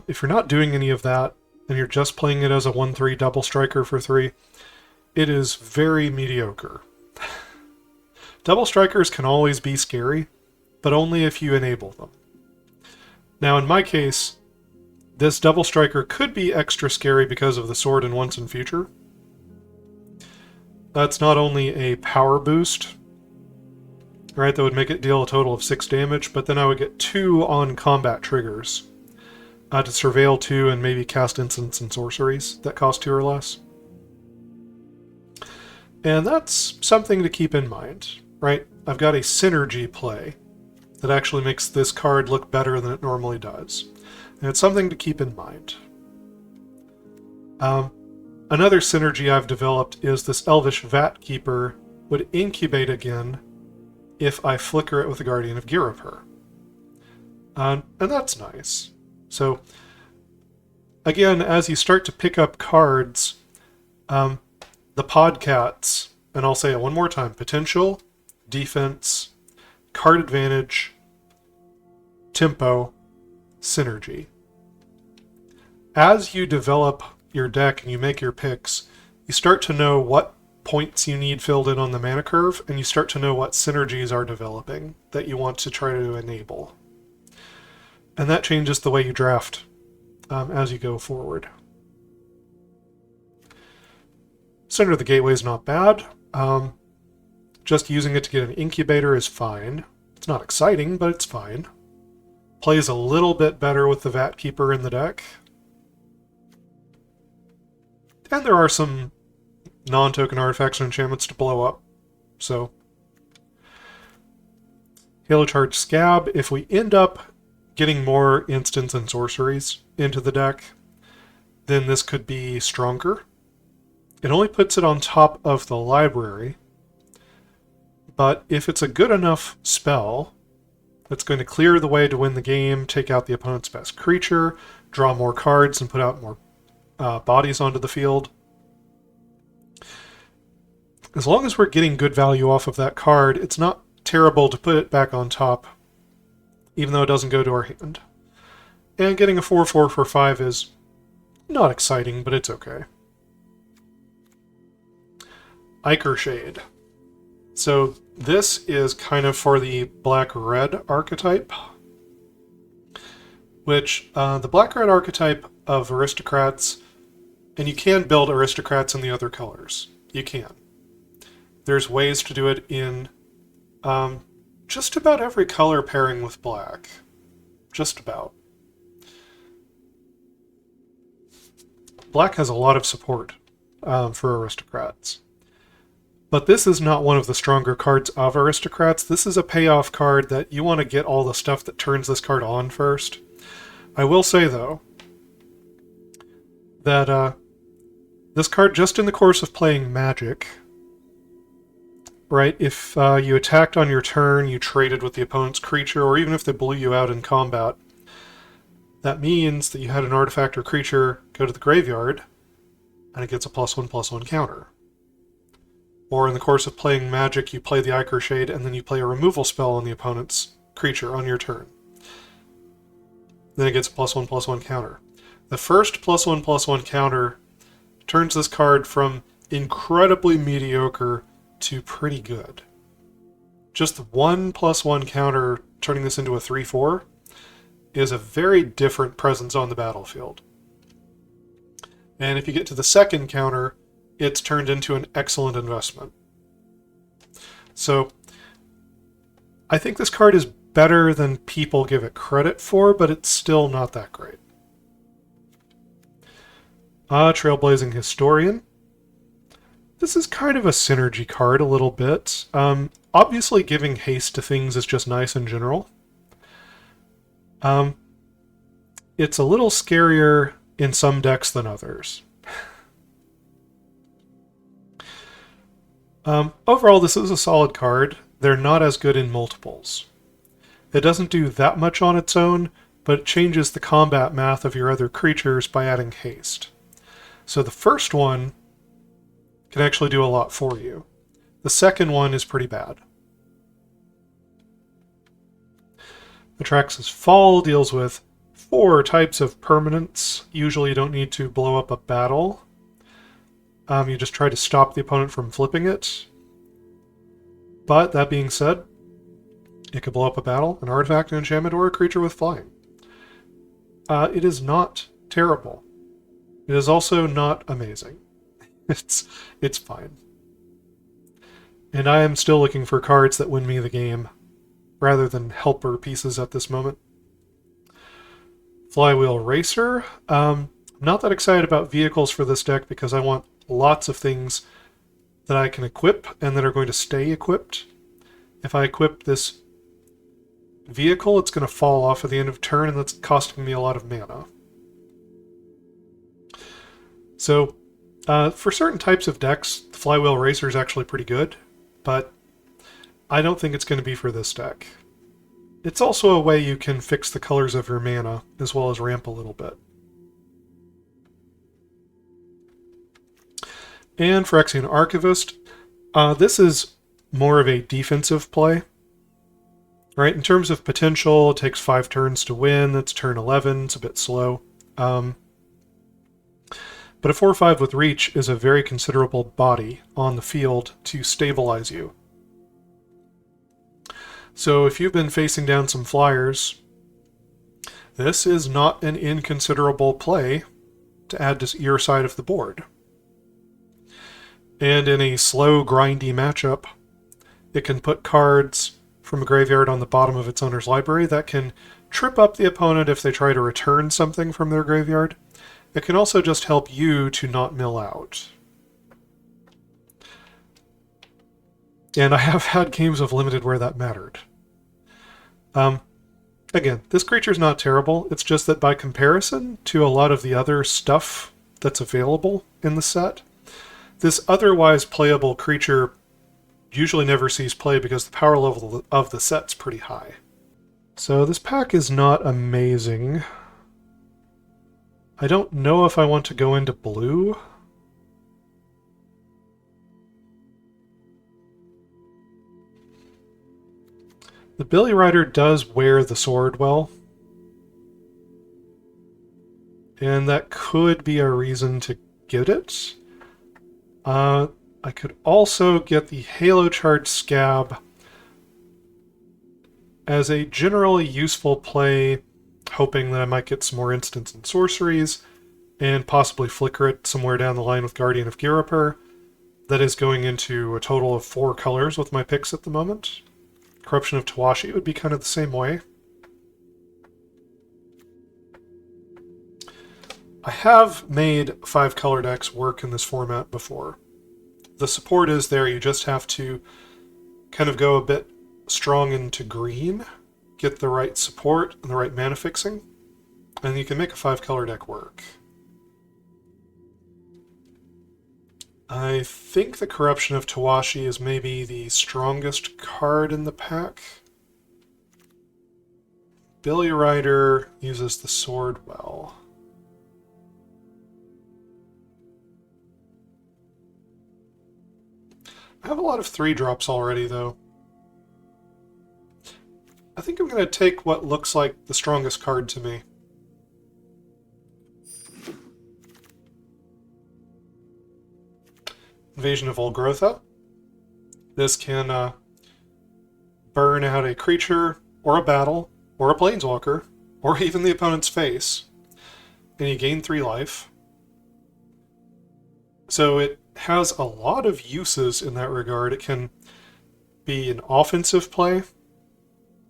If you're not doing any of that, and you're just playing it as a 1/3 double striker for 3, it is very mediocre. Double strikers can always be scary, but only if you enable them. Now in my case, this double striker could be extra scary because of the sword in Once and Future. That's not only a power boost, right, that would make it deal a total of 6 damage, but then I would get 2 on combat triggers. To surveil 2 and maybe cast instants and sorceries that cost 2 or less. And that's something to keep in mind, right? I've got a synergy play that actually makes this card look better than it normally does. And it's something to keep in mind. Another synergy I've developed is this Elvish Vat Keeper would incubate again if I flicker it with the Guardian of Girapur. And that's nice. So, again, as you start to pick up cards, the Podcats, and I'll say it one more time, potential, defense, card advantage, tempo, synergy. As you develop your deck and you make your picks, you start to know what points you need filled in on the mana curve, and you start to know what synergies are developing that you want to try to enable. And that changes the way you draft as you go forward. Center of the Gateway is not bad. Just using it to get an incubator is fine. It's not exciting, but it's fine. Plays a little bit better with the Vat Keeper in the deck. And there are some non-token artifacts and enchantments to blow up. So, Halo Charge Scab, if we end up getting more instants and sorceries into the deck, then this could be stronger. It only puts it on top of the library, but if it's a good enough spell that's going to clear the way to win the game, take out the opponent's best creature, draw more cards, and put out more bodies onto the field, as long as we're getting good value off of that card, it's not terrible to put it back on top, even though it doesn't go to our hand. And getting a 4/4 for 5 is not exciting, but it's okay. Ichor Shade. So this is kind of for the black-red archetype, which the black-red archetype of aristocrats, and you can build aristocrats in the other colors. You can. There's ways to do it in just about every color pairing with black. Just about. Black has a lot of support for aristocrats. But this is not one of the stronger cards of aristocrats. This is a payoff card that you want to get all the stuff that turns this card on first. I will say, though, that this card, just in the course of playing Magic, right, if you attacked on your turn, you traded with the opponent's creature, or even if they blew you out in combat, that means that you had an artifact or creature go to the graveyard, and it gets a +1/+1 counter. Or in the course of playing Magic, you play the Ichor Shade, and then you play a removal spell on the opponent's creature on your turn. Then it gets a +1/+1 counter. The first +1/+1 counter turns this card from incredibly mediocre to pretty good. Just the 1+1 counter turning this into a 3/4 is a very different presence on the battlefield. And if you get to the second counter, it's turned into an excellent investment. So I think this card is better than people give it credit for, but it's still not that great. Trailblazing Historian. This is kind of a synergy card a little bit. Obviously giving haste to things is just nice in general. It's a little scarier in some decks than others. Overall, this is a solid card. They're not as good in multiples. It doesn't do that much on its own, but it changes the combat math of your other creatures by adding haste. So the first one can actually do a lot for you. The second one is pretty bad. Atrax's Fall deals with 4 types of permanents. Usually you don't need to blow up a battle. You just try to stop the opponent from flipping it. But that being said, it could blow up a battle, an artifact, an enchantment, or a creature with flying. It is not terrible. It is also not amazing. It's fine. And I am still looking for cards that win me the game, rather than helper pieces at this moment. Flywheel Racer. I'm not that excited about vehicles for this deck because I want lots of things that I can equip and that are going to stay equipped. If I equip this vehicle, it's going to fall off at the end of turn, and that's costing me a lot of mana. So, for certain types of decks, the Flywheel Racer is actually pretty good, but I don't think it's going to be for this deck. It's also a way you can fix the colors of your mana, as well as ramp a little bit. And Phyrexian Archivist, this is more of a defensive play. Right, in terms of potential, it takes 5 turns to win. That's turn 11. It's a bit slow. But a 4/5 with reach is a very considerable body on the field to stabilize you. So if you've been facing down some flyers, this is not an inconsiderable play to add to your side of the board. And in a slow, grindy matchup, it can put cards from a graveyard on the bottom of its owner's library that can trip up the opponent if they try to return something from their graveyard. It can also just help you to not mill out. And I have had games of Limited where that mattered. Again, this creature's not terrible. It's just that by comparison to a lot of the other stuff that's available in the set, this otherwise playable creature usually never sees play because the power level of the set's pretty high. So this pack is not amazing. I don't know if I want to go into blue. The Billy Rider does wear the sword well. And that could be a reason to get it. I could also get the Halo Charge Scab as a generally useful play, hoping that I might get some more instants and sorceries, and possibly flicker it somewhere down the line with Guardian of Ghirapur. That is going into a total of 4 colors with my picks at the moment. Corruption of Tawashi would be kind of the same way. I have made 5-color decks work in this format before. The support is there, you just have to kind of go a bit strong into green, get the right support and the right mana fixing, and you can make a 5-color deck work. I think the Corruption of Tawashi is maybe the strongest card in the pack. Billy Rider uses the sword well. I have a lot of 3-drops already, though. I think I'm going to take what looks like the strongest card to me. Invasion of Volgrotha. This can burn out a creature, or a battle, or a planeswalker, or even the opponent's face, and you gain 3 life. So it has a lot of uses in that regard. It can be an offensive play,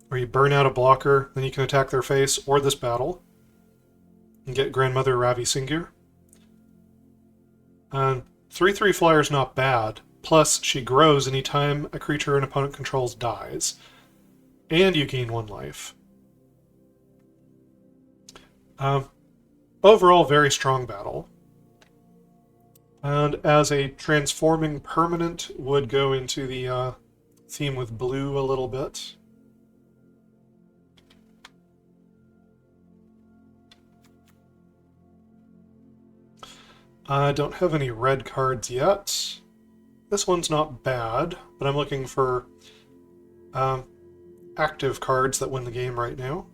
where you burn out a blocker, then you can attack their face or this battle, and get Grandmother Ravi Singur. 3/3 flyer is not bad, plus she grows anytime a creature an opponent controls dies, and you gain 1 life. Overall, very strong battle. And as a transforming permanent, would go into the theme with blue a little bit. I don't have any red cards yet. This one's not bad, but I'm looking for active cards that win the game right now.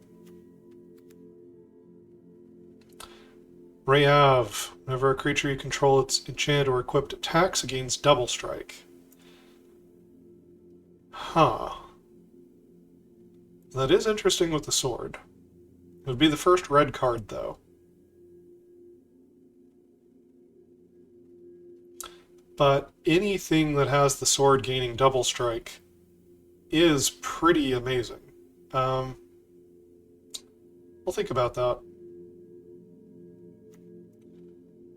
Rayav. Whenever a creature you control its enchanted or equipped attacks, it gains double strike. Huh. That is interesting with the sword. It would be the first red card, though. But anything that has the sword gaining double strike is pretty amazing. We'll think about that.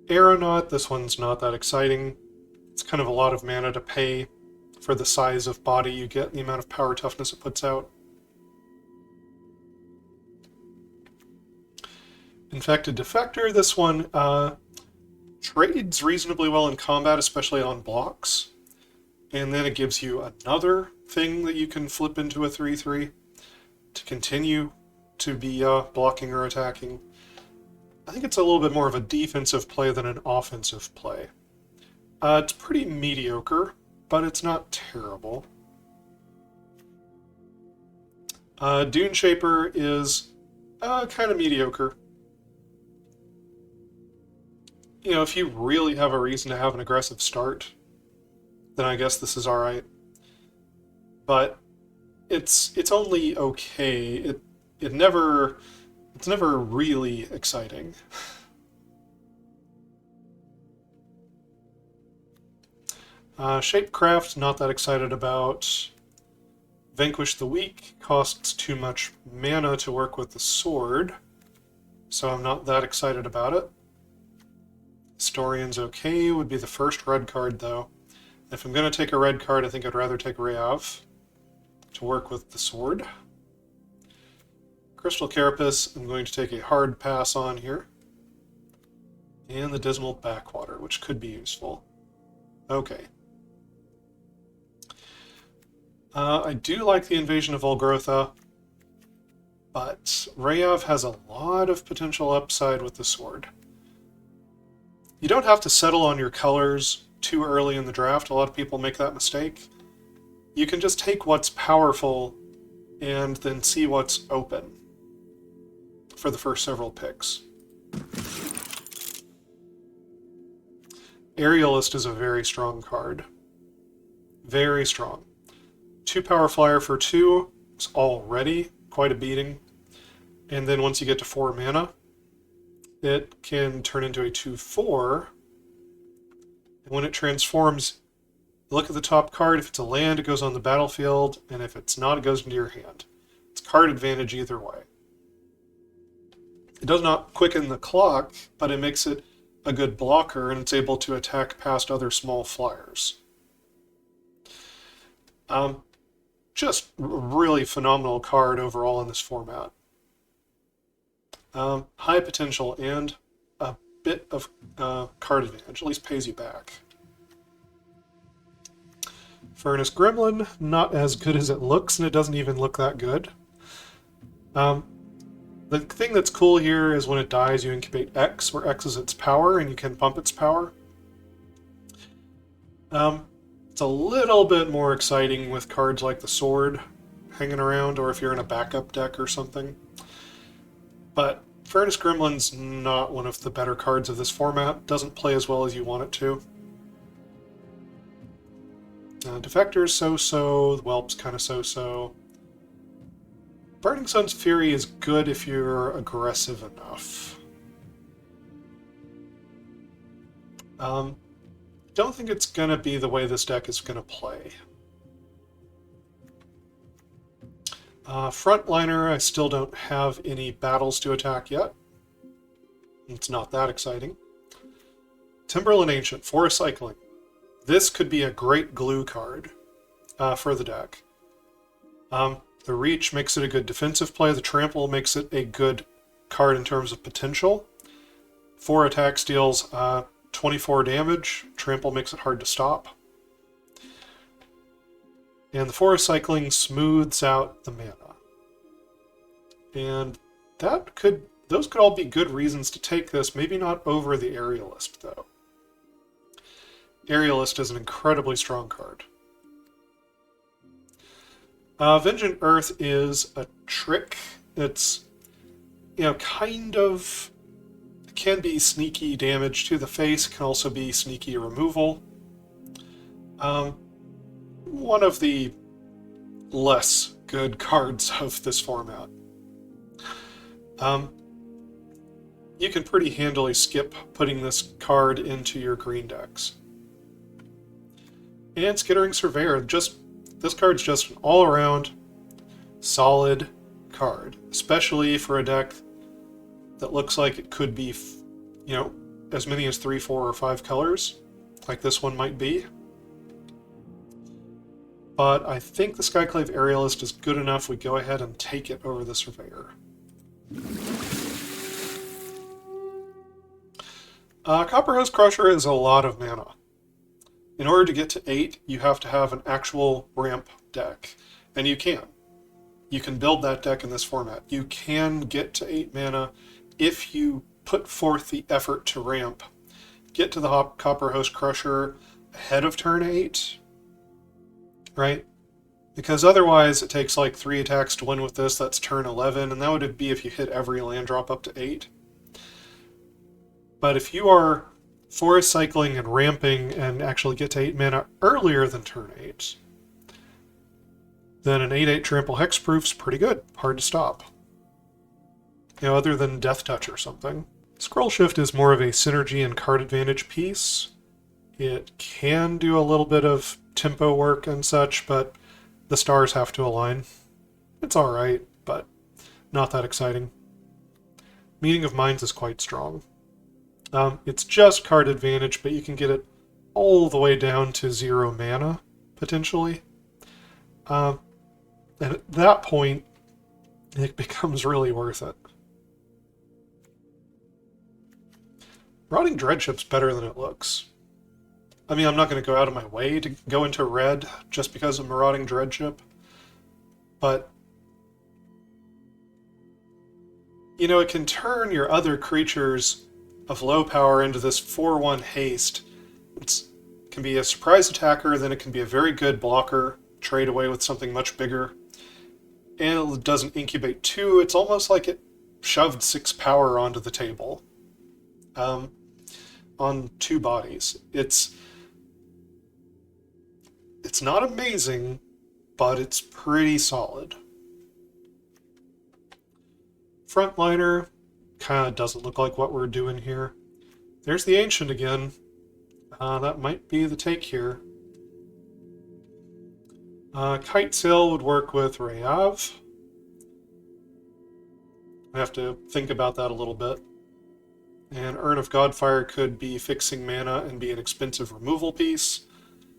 Aeronaut, this one's not that exciting. It's kind of a lot of mana to pay for the size of body you get and the amount of power toughness it puts out. Infected Defector, this one trades reasonably well in combat, especially on blocks. And then it gives you another thing that you can flip into a 3/3 to continue to be blocking or attacking. I think it's a little bit more of a defensive play than an offensive play. It's pretty mediocre, but it's not terrible. Dune Shaper is kind of mediocre. You know, if you really have a reason to have an aggressive start, then I guess this is alright. But it's only okay. It's never really exciting. Shapecraft, not that excited about. Vanquish the Weak costs too much mana to work with the sword, so I'm not that excited about it. Historian's okay, would be the first red card though. If I'm going to take a red card, I think I'd rather take Rayav to work with the sword. Crystal Carapace, I'm going to take a hard pass on here. And the Dismal Backwater, which could be useful. Okay. I do like the Invasion of Volgrotha, but Rayav has a lot of potential upside with the sword. You don't have to settle on your colors too early in the draft. A lot of people make that mistake. You can just take what's powerful and then see what's open for the first several picks. Aerialist is a very strong card. Very strong. 2 power flyer for 2 is already quite a beating. And then once you get to 4 mana, it can turn into a 2/4. And when it transforms, look at the top card. If it's a land, it goes on the battlefield. And if it's not, it goes into your hand. It's card advantage either way. It does not quicken the clock, but it makes it a good blocker, and it's able to attack past other small flyers. Just really phenomenal card overall in this format. High potential and a bit of card advantage, at least pays you back. Furnace Gremlin, not as good as it looks, and it doesn't even look that good. The thing that's cool here is when it dies, you incubate X, where X is its power, and you can pump its power. It's a little bit more exciting with cards like the Sword hanging around, or if you're in a backup deck or something. But Furnace Gremlin's not one of the better cards of this format. Doesn't play as well as you want it to. Defector's so-so, the Whelp's kind of so-so. Burning Sun's Fury is good if you're aggressive enough. Don't think it's going to be the way this deck is going to play. Frontliner, I still don't have any battles to attack yet. It's not that exciting. Timberland Ancient, Forest Cycling. This could be a great glue card for the deck. The Reach makes it a good defensive play. The Trample makes it a good card in terms of potential. 4 attacks deals 24 damage. Trample makes it hard to stop. And the Forest Cycling smooths out the mana. And those could all be good reasons to take this, maybe not over the Aerialist, though. Aerialist is an incredibly strong card. Vengeant Earth is a trick. It's, kind of... It can be sneaky damage to the face. It can also be sneaky removal. One of the less good cards of this format. You can pretty handily skip putting this card into your green decks. And Skittering Surveyor, this card's just an all-around solid card, especially for a deck that looks like it could be, as many as 3, 4, or 5 colors, like this one might be. But I think the Skyclave Aerialist is good enough, we go ahead and take it over the Surveyor. Copperhost Crusher is a lot of mana. In order to get to 8, you have to have an actual ramp deck. And you can. You can build that deck in this format. You can get to 8 mana if you put forth the effort to ramp. Get to the Copperhost Crusher ahead of turn 8, right? Because otherwise it takes like 3 attacks to win with this, that's turn 11, and that would be if you hit every land drop up to 8. But if you are Forest Cycling and ramping and actually get to 8 mana earlier than turn 8, then an 8/8 Trample Hexproof's pretty good. Hard to stop. Other than Death Touch or something. Scroll Shift is more of a synergy and card advantage piece. It can do a little bit of tempo work and such, but the stars have to align. It's alright, but not that exciting. Meaning of Minds is quite strong. It's just card advantage, but you can get it all the way down to 0 mana, potentially. And at that point, it becomes really worth it. Rotting Dreadship's better than it looks. I mean, I'm not going to go out of my way to go into red just because of Marauding Dreadship, but it can turn your other creatures of low power into this 4/1 haste. It can be a surprise attacker, then it can be a very good blocker, trade away with something much bigger. And it doesn't incubate 2. It's almost like it shoved 6 power onto the table. On 2 bodies. It's not amazing, but it's pretty solid. Frontliner kind of doesn't look like what we're doing here. There's the Ancient again. That might be the take here. Kite Sail would work with Rayav. I have to think about that a little bit. And Urn of Godfire could be fixing mana and be an expensive removal piece.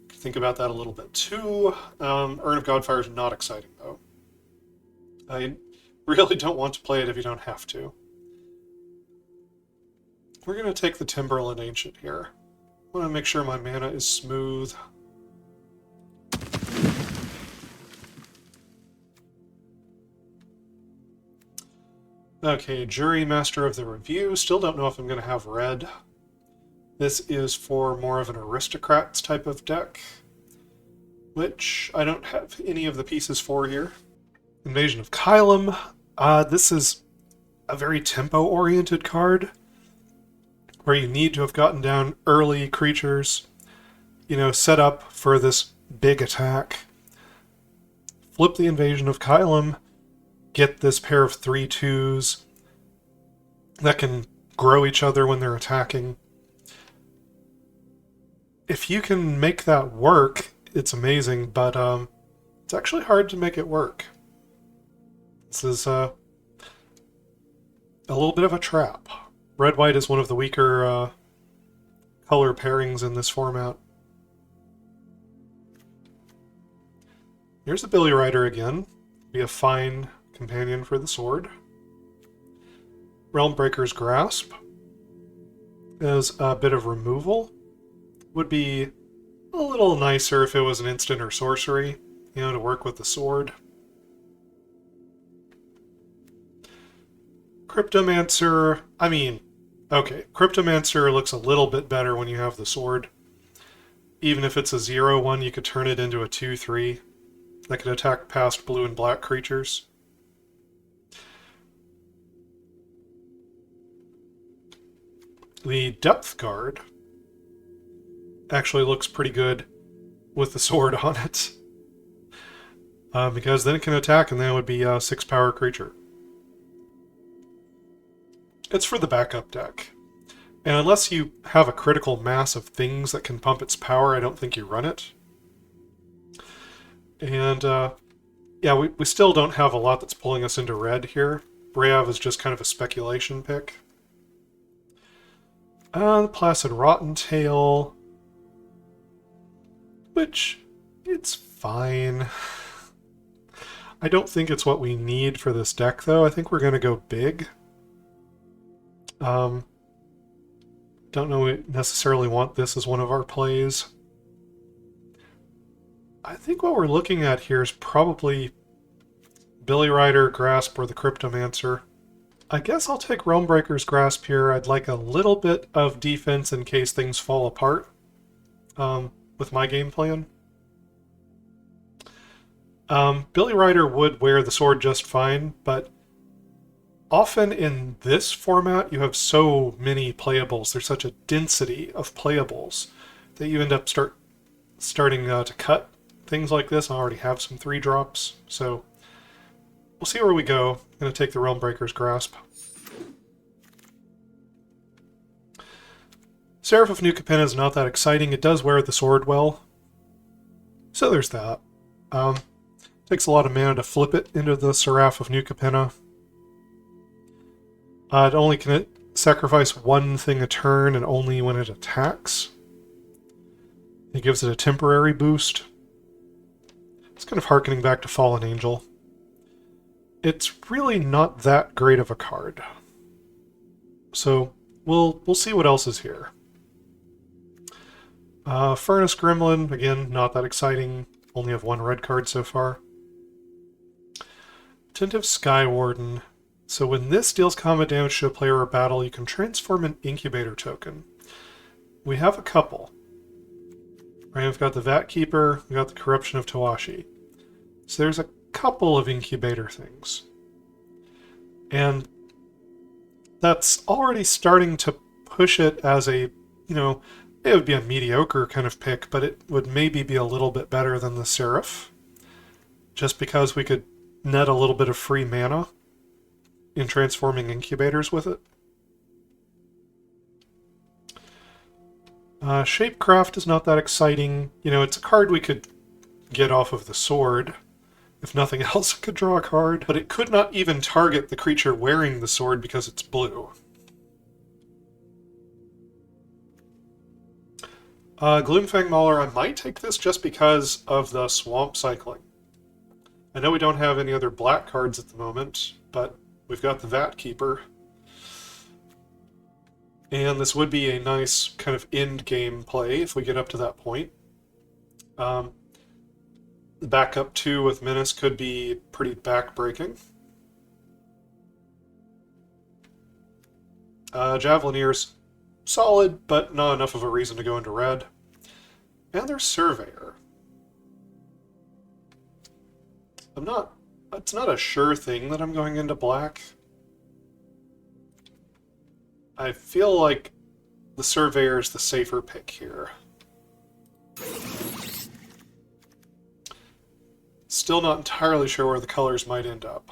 Think about that a little bit too. Urn of Godfire is not exciting though. I really don't want to play it if you don't have to. We're going to take the Timberland Ancient here. I want to make sure my mana is smooth. Okay, Jury Master of the Review. Still don't know if I'm going to have red. This is for more of an Aristocrats type of deck, which I don't have any of the pieces for here. Invasion of Kylum. This is a very tempo-oriented card, where you need to have gotten down early creatures, set up for this big attack. Flip the Invasion of Kylum, get this pair of 3/2s that can grow each other when they're attacking. If you can make that work, it's amazing, but it's actually hard to make it work. This is a little bit of a trap. Red-white is one of the weaker color pairings in this format. Here's a Billy Rider again. Be a fine companion for the sword. Realmbreaker's Grasp as a bit of removal. Would be a little nicer if it was an instant or sorcery, you know, to work with the sword. Cryptomancer, I mean, okay, Cryptomancer looks a little bit better when you have the sword. Even if it's a 0/1, you could turn it into a 2/3 that could attack past blue and black creatures. The Depth Guard actually looks pretty good with the sword on it. Because then it can attack and then it would be a 6-power creature. It's for the backup deck. And unless you have a critical mass of things that can pump its power, I don't think you run it. And yeah, we still don't have a lot that's pulling us into red here. Brayav is just kind of a speculation pick. The Placid Rottentail, which, it's fine. I don't think it's what we need for this deck, though. I think we're going to go big. Don't know we necessarily want this as one of our plays. I think what we're looking at here is probably Billy Rider, Grasp, or the Cryptomancer. I guess I'll take Realmbreaker's Grasp here. I'd like a little bit of defense in case things fall apart with my game plan. Billy Rider would wear the sword just fine, but often in this format you have so many playables. There's such a density of playables that you end up starting to cut things like this. I already have some 3-drops, so we'll see where we go. I'm going to take the Realmbreaker's Grasp. Seraph of New Capenna is not that exciting. It does wear the sword well, so there's that. Takes a lot of mana to flip it into the Seraph of New Capenna. It only can sacrifice one thing a turn, and only when it attacks. It gives it a temporary boost. It's kind of harkening back to Fallen Angel. It's really not that great of a card. So we'll see what else is here. Furnace Gremlin, again, not that exciting. Only have 1 red card so far. Attentive Skywarden. So when this deals combat damage to a player or battle, you can transform an incubator token. We have a couple. Right, we've got the Vat Keeper, we've got the Corruption of Tawashi. So there's a couple of incubator things. And that's already starting to push it as a, you know, it would be a mediocre kind of pick, but it would maybe be a little bit better than the Seraph. Just because we could net a little bit of free mana in transforming incubators with it. Shapecraft is not that exciting. You know, it's a card we could get off of the sword. If nothing else, it could draw a card. But it could not even target the creature wearing the sword because it's blue. Gloomfang Mauler, I might take this just because of the swamp cycling. I know we don't have any other black cards at the moment, but we've got the Vat Keeper. And this would be a nice kind of end-game play if we get up to that point. The backup 2 with Menace could be pretty back-breaking. Javelinier's solid, but not enough of a reason to go into red. And there's Surveyor. It's not a sure thing that I'm going into black. I feel like the Surveyor is the safer pick here. Still not entirely sure where the colors might end up.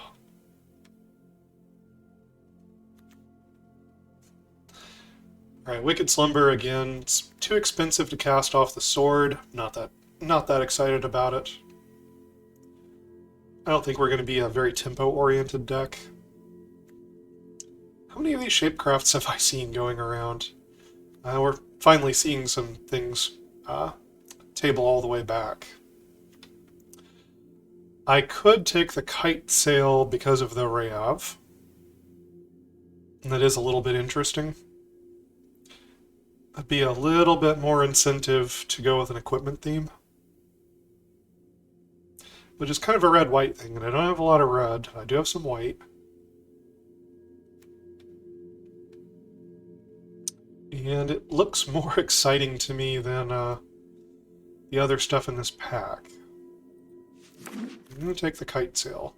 Alright, Wicked Slumber again. It's too expensive to cast off the sword. Not that excited about it. I don't think we're going to be a very tempo-oriented deck. How many of these shapecrafts have I seen going around? We're finally seeing some things table all the way back. I could take the kite sail because of the Rayav. And that is a little bit interesting. That'd be a little bit more incentive to go with an equipment theme. Which is kind of a red-white thing, and I don't have a lot of red. I do have some white. And it looks more exciting to me than the other stuff in this pack. I'm going to take the kite sail.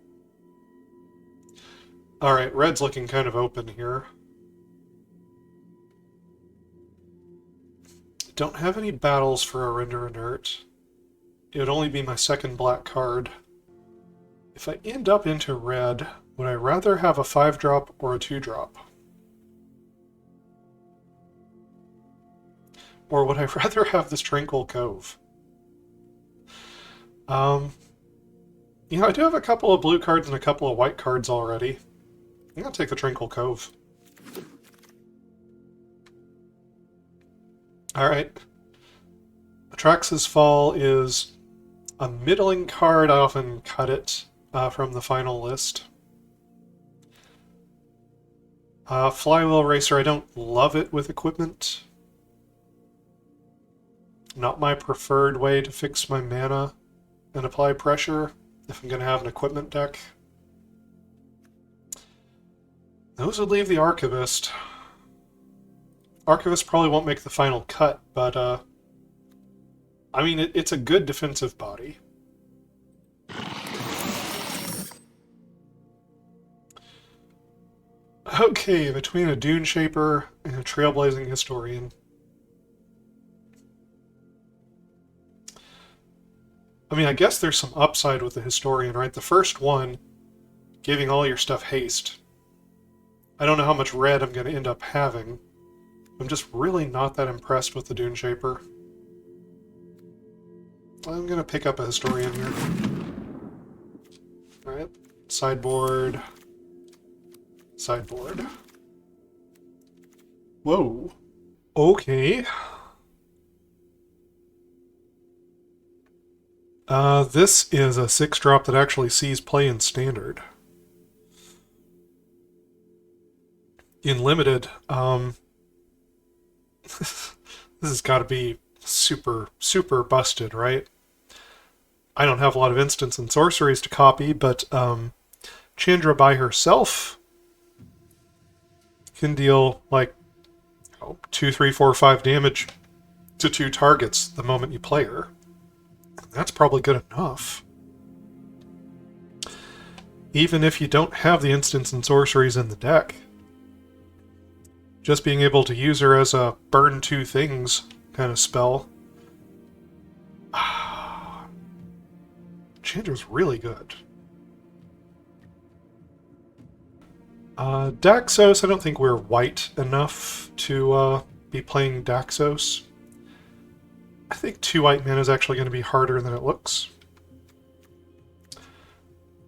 Alright, red's looking kind of open here. Don't have any battles for a Render Inert. It would only be my second black card. If I end up into red, would I rather have a 5-drop or a 2-drop? Or would I rather have this Tranquil Cove? You know, I do have a couple of blue cards and a couple of white cards already. I'm going to take the Tranquil Cove. Alright. Atrax's Fall is a middling card. I often cut it from the final list. Flywheel Racer, I don't love it with equipment. Not my preferred way to fix my mana and apply pressure if I'm going to have an equipment deck. Those would leave the Archivist. Archivist probably won't make the final cut, but I mean, it's a good defensive body. Okay, between a Dune Shaper and a Trailblazing Historian. I mean, I guess there's some upside with the Historian, right? The first one, giving all your stuff haste. I don't know how much red I'm going to end up having. I'm just really not that impressed with the Dune Shaper. I'm going to pick up a Historian here. Alright, sideboard. Sideboard. Whoa. Okay. This is a 6-drop that actually sees play in Standard. In Limited, this has got to be super, super busted, right? I don't have a lot of instants and sorceries to copy, but Chandra by herself can deal like 2, 3, 4, 5 damage to 2 targets the moment you play her. That's probably good enough. Even if you don't have the instants and sorceries in the deck. Just being able to use her as a burn 2 things kind of spell. Chandra's really good. Daxos, I don't think we're white enough to be playing Daxos. I think 2 white mana is actually going to be harder than it looks.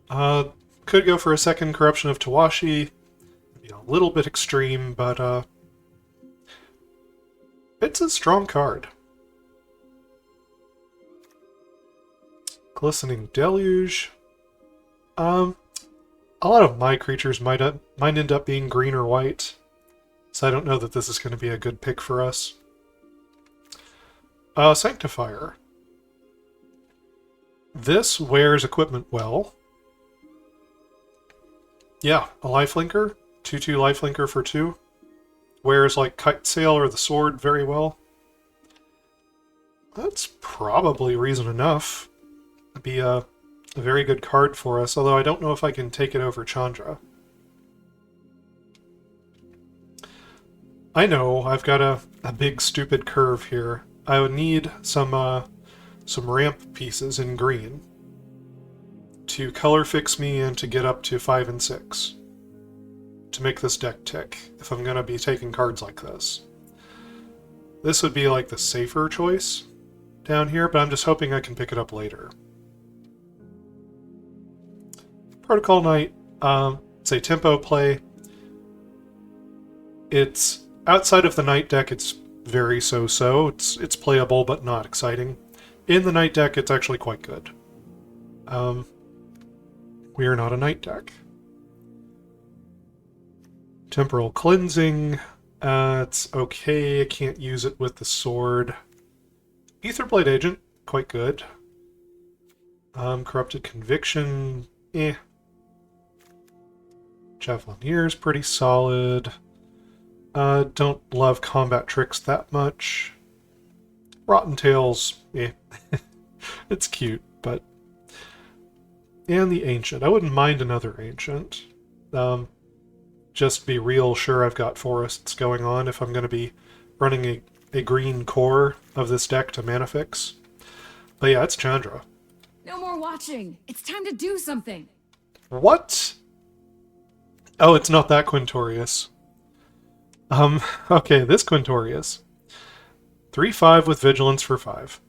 Could go for a second Corruption of Tawashi. Be a little bit extreme, but it's a strong card. Glistening Deluge. A lot of my creatures might end up being green or white, so I don't know that this is going to be a good pick for us. Sanctifier. This wears equipment well. Yeah, a lifelinker. 2/2 lifelinker for 2. Wears like Kite Sail or the Sword very well. That's probably reason enough. It'd be a very good card for us, although I don't know if I can take it over Chandra. I know, I've got a big stupid curve here. I would need some ramp pieces in green. to color fix me and to get up to 5 and 6 to make this deck tick if I'm going to be taking cards like this. This would be like the safer choice down here, but I'm just hoping I can pick it up later. Protocol Knight, it's a tempo play. It's outside of the Knight deck, it's very so-so. It's playable, but not exciting. In the Knight deck, it's actually quite good. We are not a Knight deck. Temporal Cleansing, it's okay. I can't use it with the sword. Aetherblade Agent, quite good. Corrupted Conviction, eh. Javelin pretty solid. Don't love Combat Tricks that much. Rotten Tails, eh. It's cute, but... And the Ancient. I wouldn't mind another Ancient. Just to be real sure I've got forests going on if I'm going to be running a green core of this deck to mana fix. But yeah, it's Chandra. No more watching. It's time to do something. What? Oh, it's not that Quintorius. Okay, this Quintorius. 3/5 with Vigilance for 5.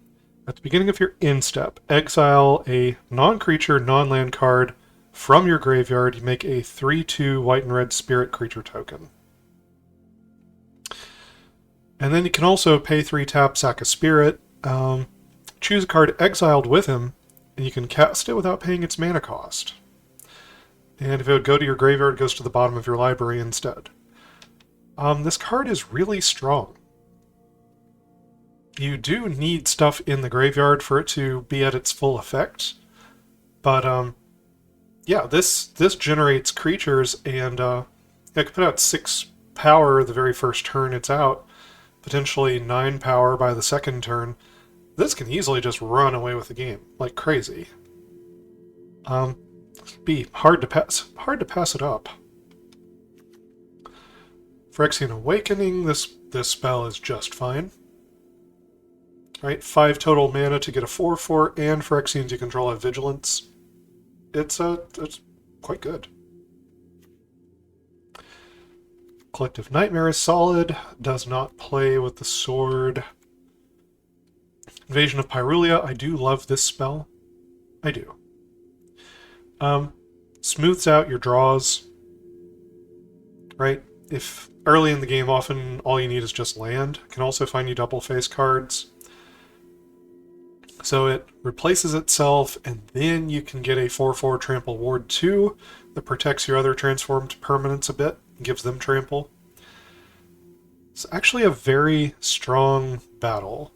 At the beginning of your end step, exile a non-creature, non-land card from your graveyard. You make a 3/2 white and red spirit creature token. And then you can also pay 3 tap, sack a spirit, choose a card exiled with him, and you can cast it without paying its mana cost. And if it would go to your graveyard, it goes to the bottom of your library instead. This card is really strong. You do need stuff in the graveyard for it to be at its full effect. But, yeah, this generates creatures, and I could put out 6 power the very first turn it's out, potentially 9 power by the second turn. This can easily just run away with the game, like crazy. Be hard to pass it up. Phyrexian Awakening, this spell is just fine. Right, 5 total mana to get a 4/4, and Phyrexians you control have Vigilance. It's quite good. Collective Nightmare is solid, does not play with the sword. Invasion of Pyrulia, I do love this spell. I do. Smooths out your draws. Right? If early in the game, often all you need is just land. Can also find you double face cards. So it replaces itself, and then you can get a 4/4 Trample Ward 2 that protects your other transformed permanents a bit and gives them trample. It's actually a very strong battle,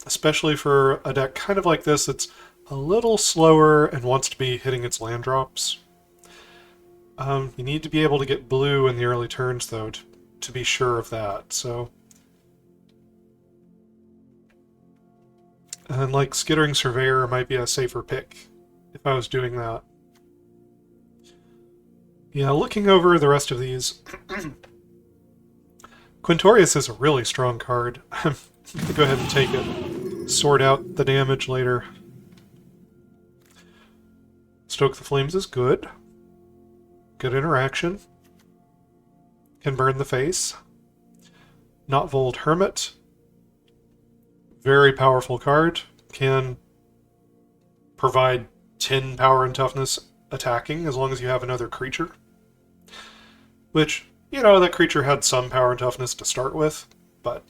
especially for a deck kind of like this that's a little slower and wants to be hitting its land drops. You need to be able to get blue in the early turns, though, to be sure of that, so... And like Skittering Surveyor might be a safer pick if I was doing that. Yeah, looking over the rest of these, Quintorius is a really strong card. I'm going to go ahead and take it. Sort out the damage later. Stoke the Flames is good. Good interaction. Can burn the face. Notvold Hermit. Very powerful card. Can provide 10 power and toughness attacking as long as you have another creature. Which, you know, that creature had some power and toughness to start with, but...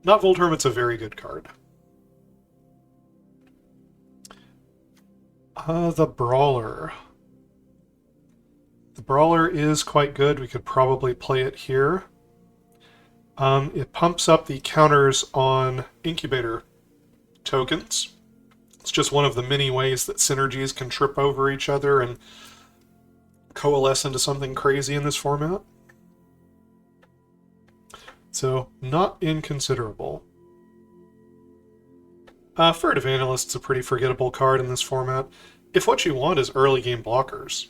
Notvold Hermit's a very good card. The Brawler. The Brawler is quite good. We could probably play it here. It pumps up the counters on Incubator tokens. It's just one of the many ways that synergies can trip over each other and coalesce into something crazy in this format. So, not inconsiderable. Furtive Analyst's a pretty forgettable card in this format. If what you want is early game blockers,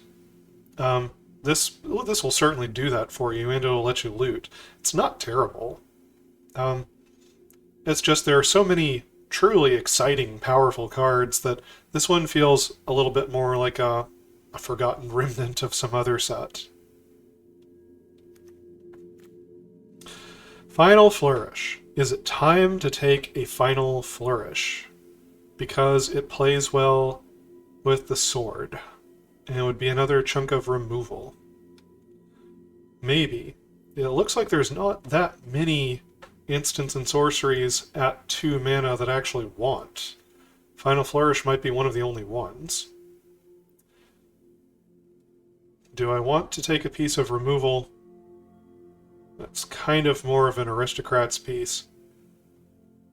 this will certainly do that for you, and it'll let you loot. It's not terrible. It's just there are so many truly exciting, powerful cards that this one feels a little bit more like a forgotten remnant of some other set. Final Flourish. Is it time to take a Final Flourish? Because it plays well with the sword. And it would be another chunk of removal. Maybe. It looks like there's not that many instants and sorceries at 2 mana that actually want. Final Flourish might be one of the only ones. Do I want to take a piece of removal? That's kind of more of an aristocrat's piece.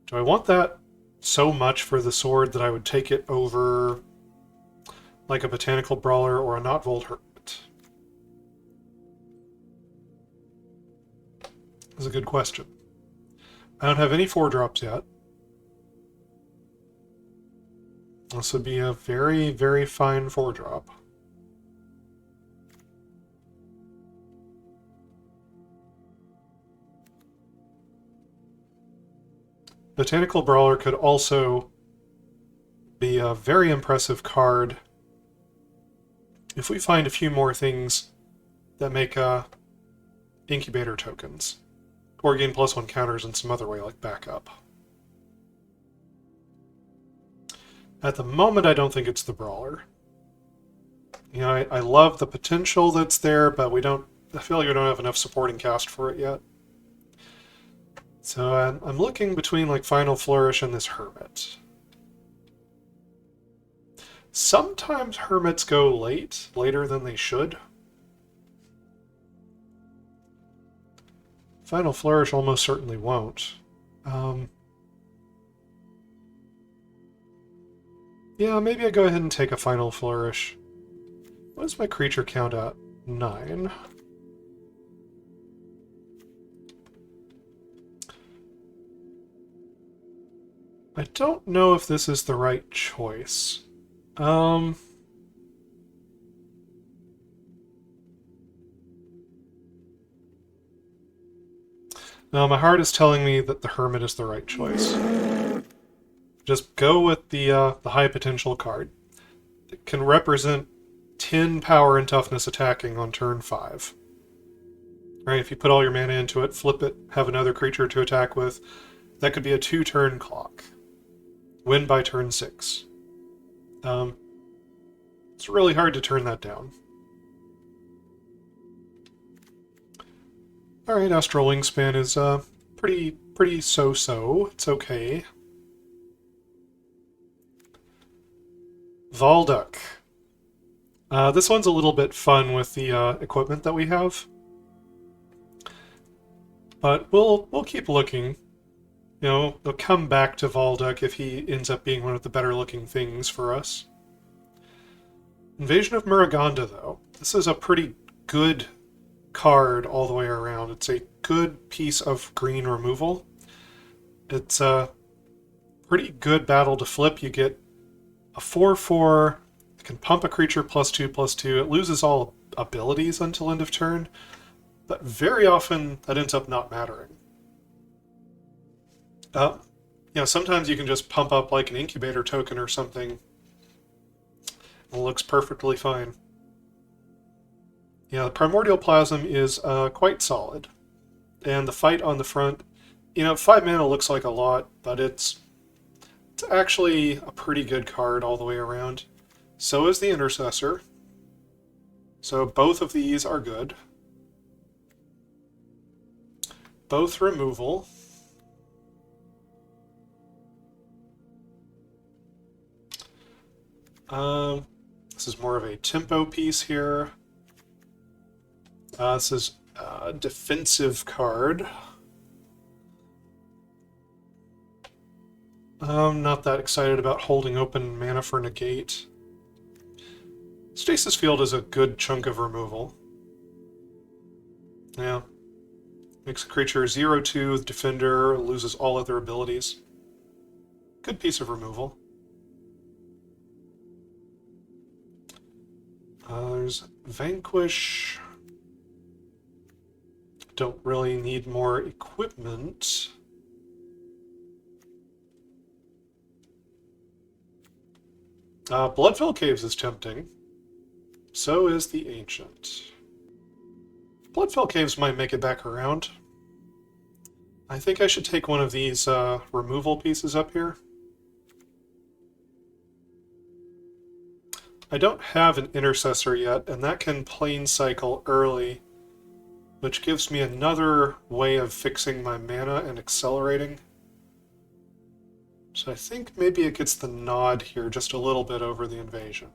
Do I want that so much for the sword that I would take it over like a Botanical Brawler or a Notvold Hermit? That's a good question. I don't have any 4-drops yet. This would be a very, very fine 4-drop. Botanical Brawler could also be a very impressive card if we find a few more things that make incubator tokens, or gain +1 counters in some other way, like backup. At the moment, I don't think it's the Brawler. You know, I love the potential that's there, but I feel like we don't have enough supporting cast for it yet. So I'm looking between like Final Flourish and this Hermit. Sometimes Hermits go later than they should. Final Flourish almost certainly won't. Yeah, maybe I go ahead and take a Final Flourish. What is my creature count at? 9. I don't know if this is the right choice. No, my heart is telling me that the Hermit is the right choice. Just go with the high potential card. It can represent 10 power and toughness attacking on turn 5. Right, if you put all your mana into it, flip it, have another creature to attack with, that could be a 2-turn clock. Win by turn 6. It's really hard to turn that down. Alright, Astral Wingspan is pretty so-so. It's okay. Valduk. This one's a little bit fun with the equipment that we have. But we'll keep looking. You know, they'll come back to Valduk if he ends up being one of the better looking things for us. Invasion of Muruganda, though. This is a pretty good card all the way around. It's a good piece of green removal. It's a pretty good battle to flip. You get a 4/4. It can pump a creature +2/+2. It loses all abilities until end of turn, but very often that ends up not mattering. You know, sometimes you can just pump up like an incubator token or something. It looks perfectly fine. Yeah, the Primordial Plasm is quite solid. And the fight on the front, you know, 5 mana looks like a lot, but it's actually a pretty good card all the way around. So is the Intercessor. So both of these are good. Both removal. This is more of a tempo piece here. This is a defensive card. I'm not that excited about holding open mana for negate. Stasis Field is a good chunk of removal. Yeah. Makes a creature 0/2 with Defender, loses all other abilities. Good piece of removal. There's Vanquish. Don't really need more equipment. Bloodfell Caves is tempting. So is the Ancient. Bloodfell Caves might make it back around. I think I should take one of these removal pieces up here. I don't have an Intercessor yet, and that can plane cycle early, which gives me another way of fixing my mana and accelerating. So I think maybe it gets the nod here just a little bit over the Invasion.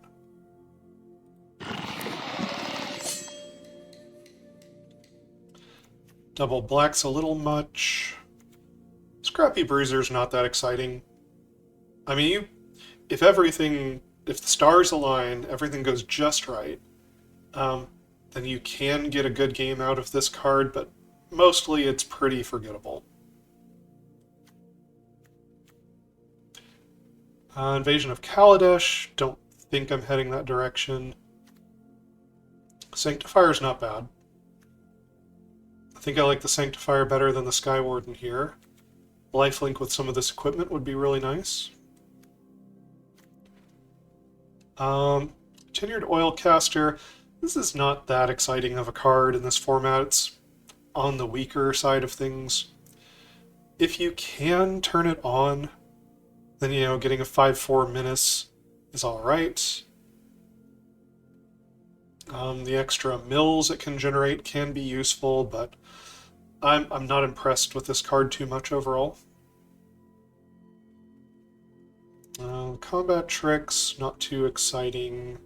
Double black's a little much. Scrappy Bruiser's not that exciting. I mean, if the stars align, everything goes just right, then you can get a good game out of this card, but mostly it's pretty forgettable. Invasion of Kaladesh, don't think I'm heading that direction. Sanctifier's not bad. I think I like the Sanctifier better than the Skywarden here. Lifelink with some of this equipment would be really nice. Tenured Oilcaster. This is not that exciting of a card in this format. It's on the weaker side of things. If you can turn it on, then, getting a 5/4 Menace is alright. The extra mills it can generate can be useful, but I'm not impressed with this card too much overall. Combat tricks, not too exciting.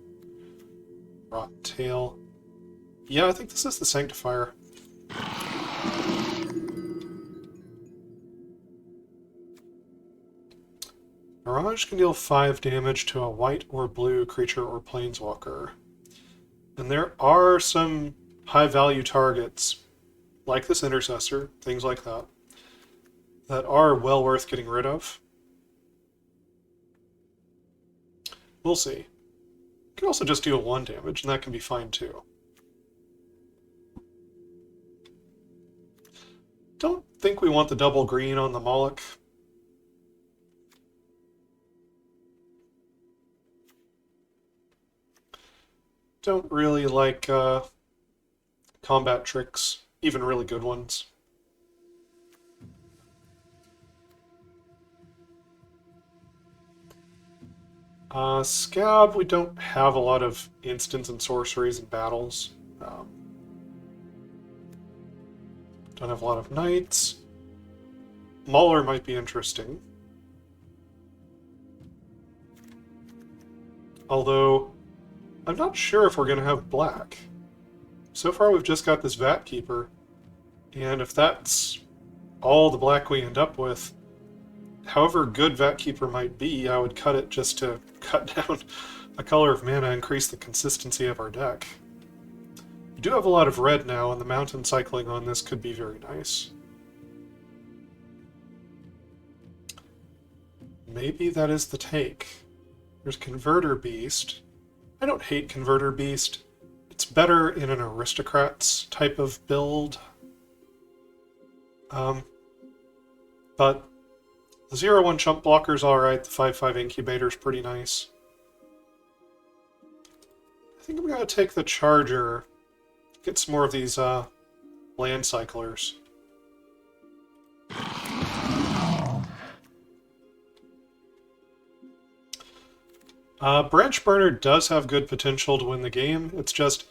Rotten Tail. Yeah, I think this is the Sanctifier. Mirage can deal 5 damage to a white or blue creature or planeswalker. And there are some high-value targets, like this Intercessor, things like that, that are well worth getting rid of. We'll see. You can also just deal 1 damage, and that can be fine too. Don't think we want the double green on the Moloch. Don't really like combat tricks, even really good ones. Scab, we don't have a lot of instants and sorceries and battles. Don't have a lot of knights. Mauler might be interesting. Although, I'm not sure if we're going to have black. So far we've just got this Vat Keeper, and if that's all the black we end up with, however good Vat Keeper might be, I would cut it just to cut down a color of mana, increase the consistency of our deck. We do have a lot of red now, and the mountain cycling on this could be very nice. Maybe that is the take. There's Converter Beast. I don't hate Converter Beast. It's better in an Aristocrats type of build. But the 0/1 chump blocker's alright, the 5/5 incubator's pretty nice. I think I'm going to take the Charger, get some more of these land cyclers. Branch Burner does have good potential to win the game. It's just,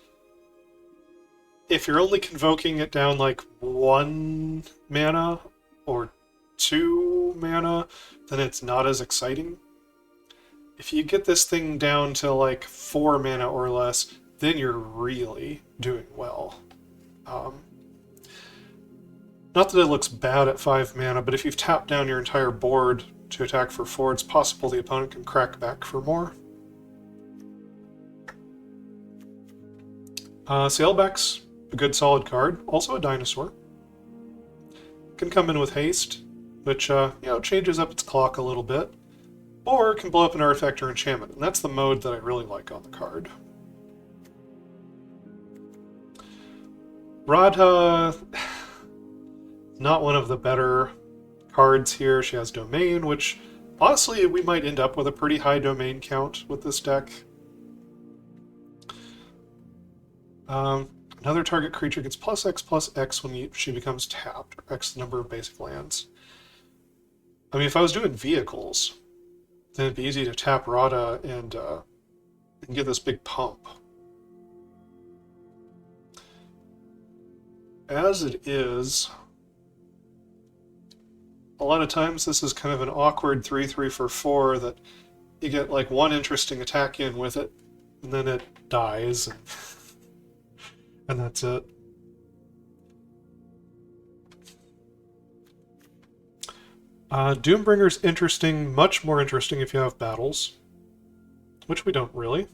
if you're only convoking it down like 1 mana or 2 mana, then it's not as exciting. If you get this thing down to like 4 mana or less, then you're really doing well. Not that it looks bad at 5 mana, but if you've tapped down your entire board to attack for 4, it's possible the opponent can crack back for more. Sailback's a good solid card, also a dinosaur. Can come in with haste, which changes up its clock a little bit, or can blow up an artifact or enchantment, and that's the mode that I really like on the card. Radha, not one of the better cards here. She has Domain, which Honestly, we might end up with a pretty high domain count with this deck. Another target creature gets +X when she becomes tapped, or X the number of basic lands. I mean, if I was doing vehicles, then it'd be easy to tap Rada and get this big pump. As it is, a lot of times this is kind of an awkward 3/3 for 4 that you get like one interesting attack in with it, and then it dies, and that's it. Doombringer's interesting, much more interesting if you have battles, which we don't really.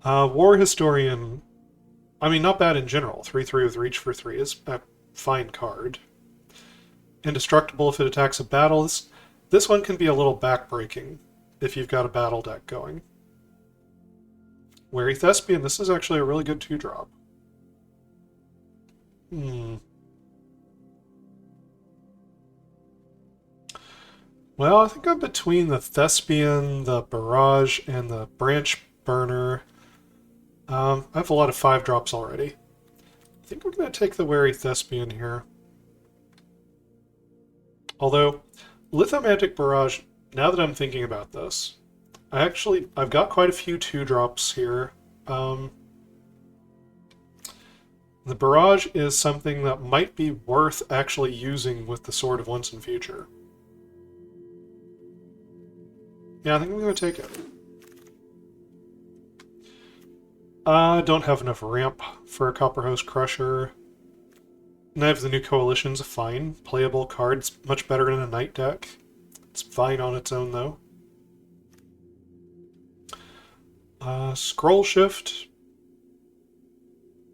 War Historian, I mean, not bad in general. 3/3 with reach for 3 is a fine card. Indestructible if it attacks a battle. This one can be a little backbreaking if you've got a battle deck going. Wary Thespian, this is actually a really good 2-drop. Well, I think I'm between the Thespian, the Barrage, and the Branch Burner. I have a lot of 5-drops already. I think we're going to take the Wary Thespian here. Although, Lithomantic Barrage, now that I'm thinking about this, I've got quite a few 2-drops here. The Barrage is something that might be worth actually using with the Sword of Once and Future. Yeah, I think I'm going to take it. I don't have enough ramp for a Copperhost Crusher. Knives of the New Coalition's a fine, playable card. It's much better in a Night deck. It's fine on its own, though. Scroll Shift.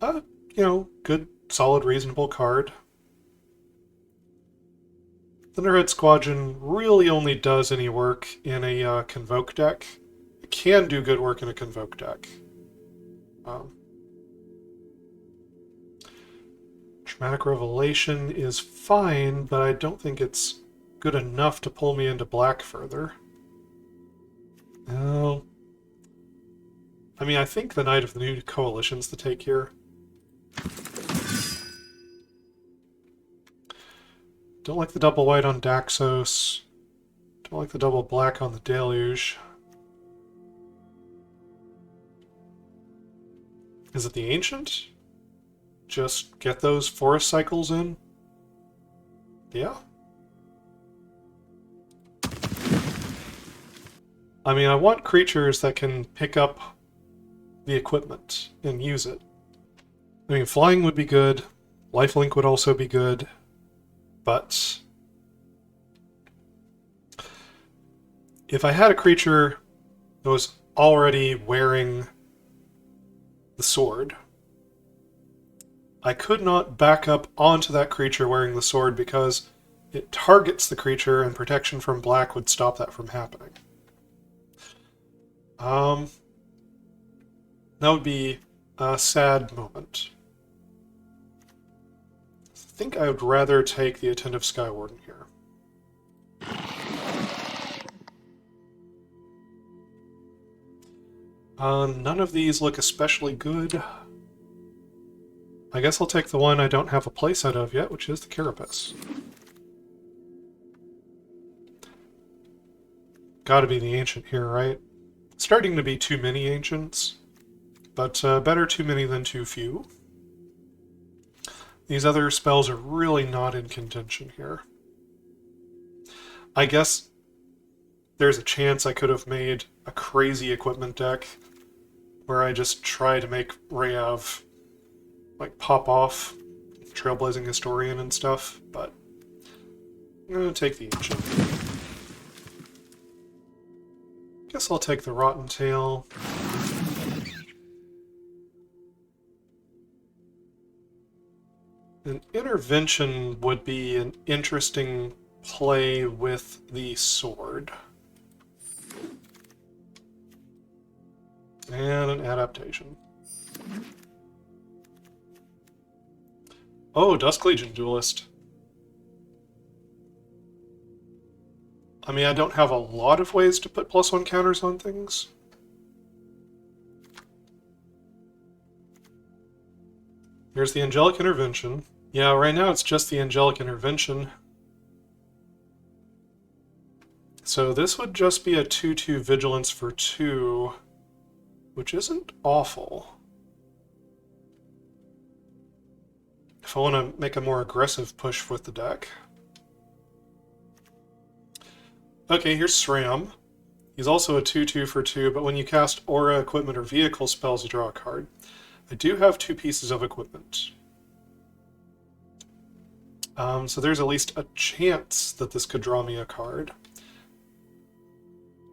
Good, solid, reasonable card. Thunderhead Squadron really only does any work in a Convoke deck. It can do good work in a Convoke deck. Dramatic Revelation is fine, but I don't think it's good enough to pull me into black further. No. I mean, I think the Knight of the New Coalition's the take here. Don't like the double white on Daxos. Don't like the double black on the Deluge. Is it the Ancient? Just get those forest cycles in? Yeah. I mean, I want creatures that can pick up the equipment and use it. I mean, flying would be good. Lifelink would also be good. But if I had a creature that was already wearing the sword, I could not back up onto that creature wearing the sword because it targets the creature and protection from black would stop that from happening. That would be a sad moment. I think I would rather take the Attentive Skywarden here. None of these look especially good. I guess I'll take the one I don't have a playset of yet, which is the Carapace. Gotta be the Ancient here, right? Starting to be too many Ancients, but better too many than too few. These other spells are really not in contention here. I guess there's a chance I could have made a crazy equipment deck where I just try to make Rayav like pop off Trailblazing Historian and stuff, but I'm going to take the Ancient. Guess I'll take the Rotten Tail. An Intervention would be an interesting play with the sword. And an Adaptation. Oh, Dusk Legion Duelist. I mean, I don't have a lot of ways to put +1 counters on things. Here's the Angelic Intervention. Yeah, right now it's just the Angelic Intervention. So this would just be a 2/2 Vigilance for 2, which isn't awful. If I want to make a more aggressive push with the deck. Okay, here's SRAM. He's also a 2/2 for 2, but when you cast Aura, Equipment, or Vehicle spells, you draw a card. I do have 2 pieces of equipment. So there's at least a chance that this could draw me a card.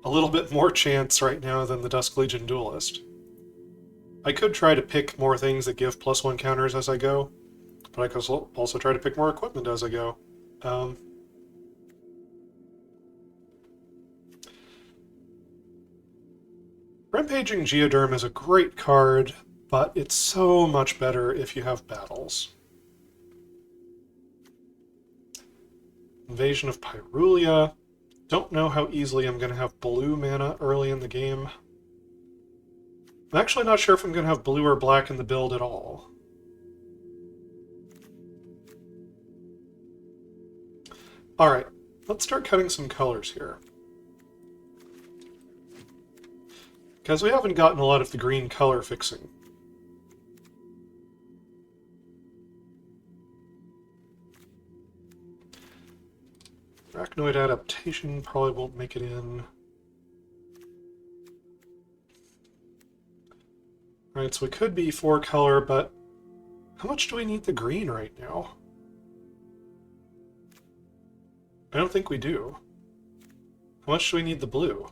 A little bit more chance right now than the Dusk Legion Duelist. I could try to pick more things that give +1 counters as I go, but I could also try to pick more equipment as I go. Rampaging Geoderm is a great card, but it's so much better if you have battles. Invasion of Pyrulia. Don't know how easily I'm going to have blue mana early in the game. I'm actually not sure if I'm going to have blue or black in the build at all. Alright, let's start cutting some colors here. Because we haven't gotten a lot of the green color fixing. Arachnoid Adaptation probably won't make it in. Alright, so we could be 4 color, but how much do we need the green right now? I don't think we do. How much do we need the blue?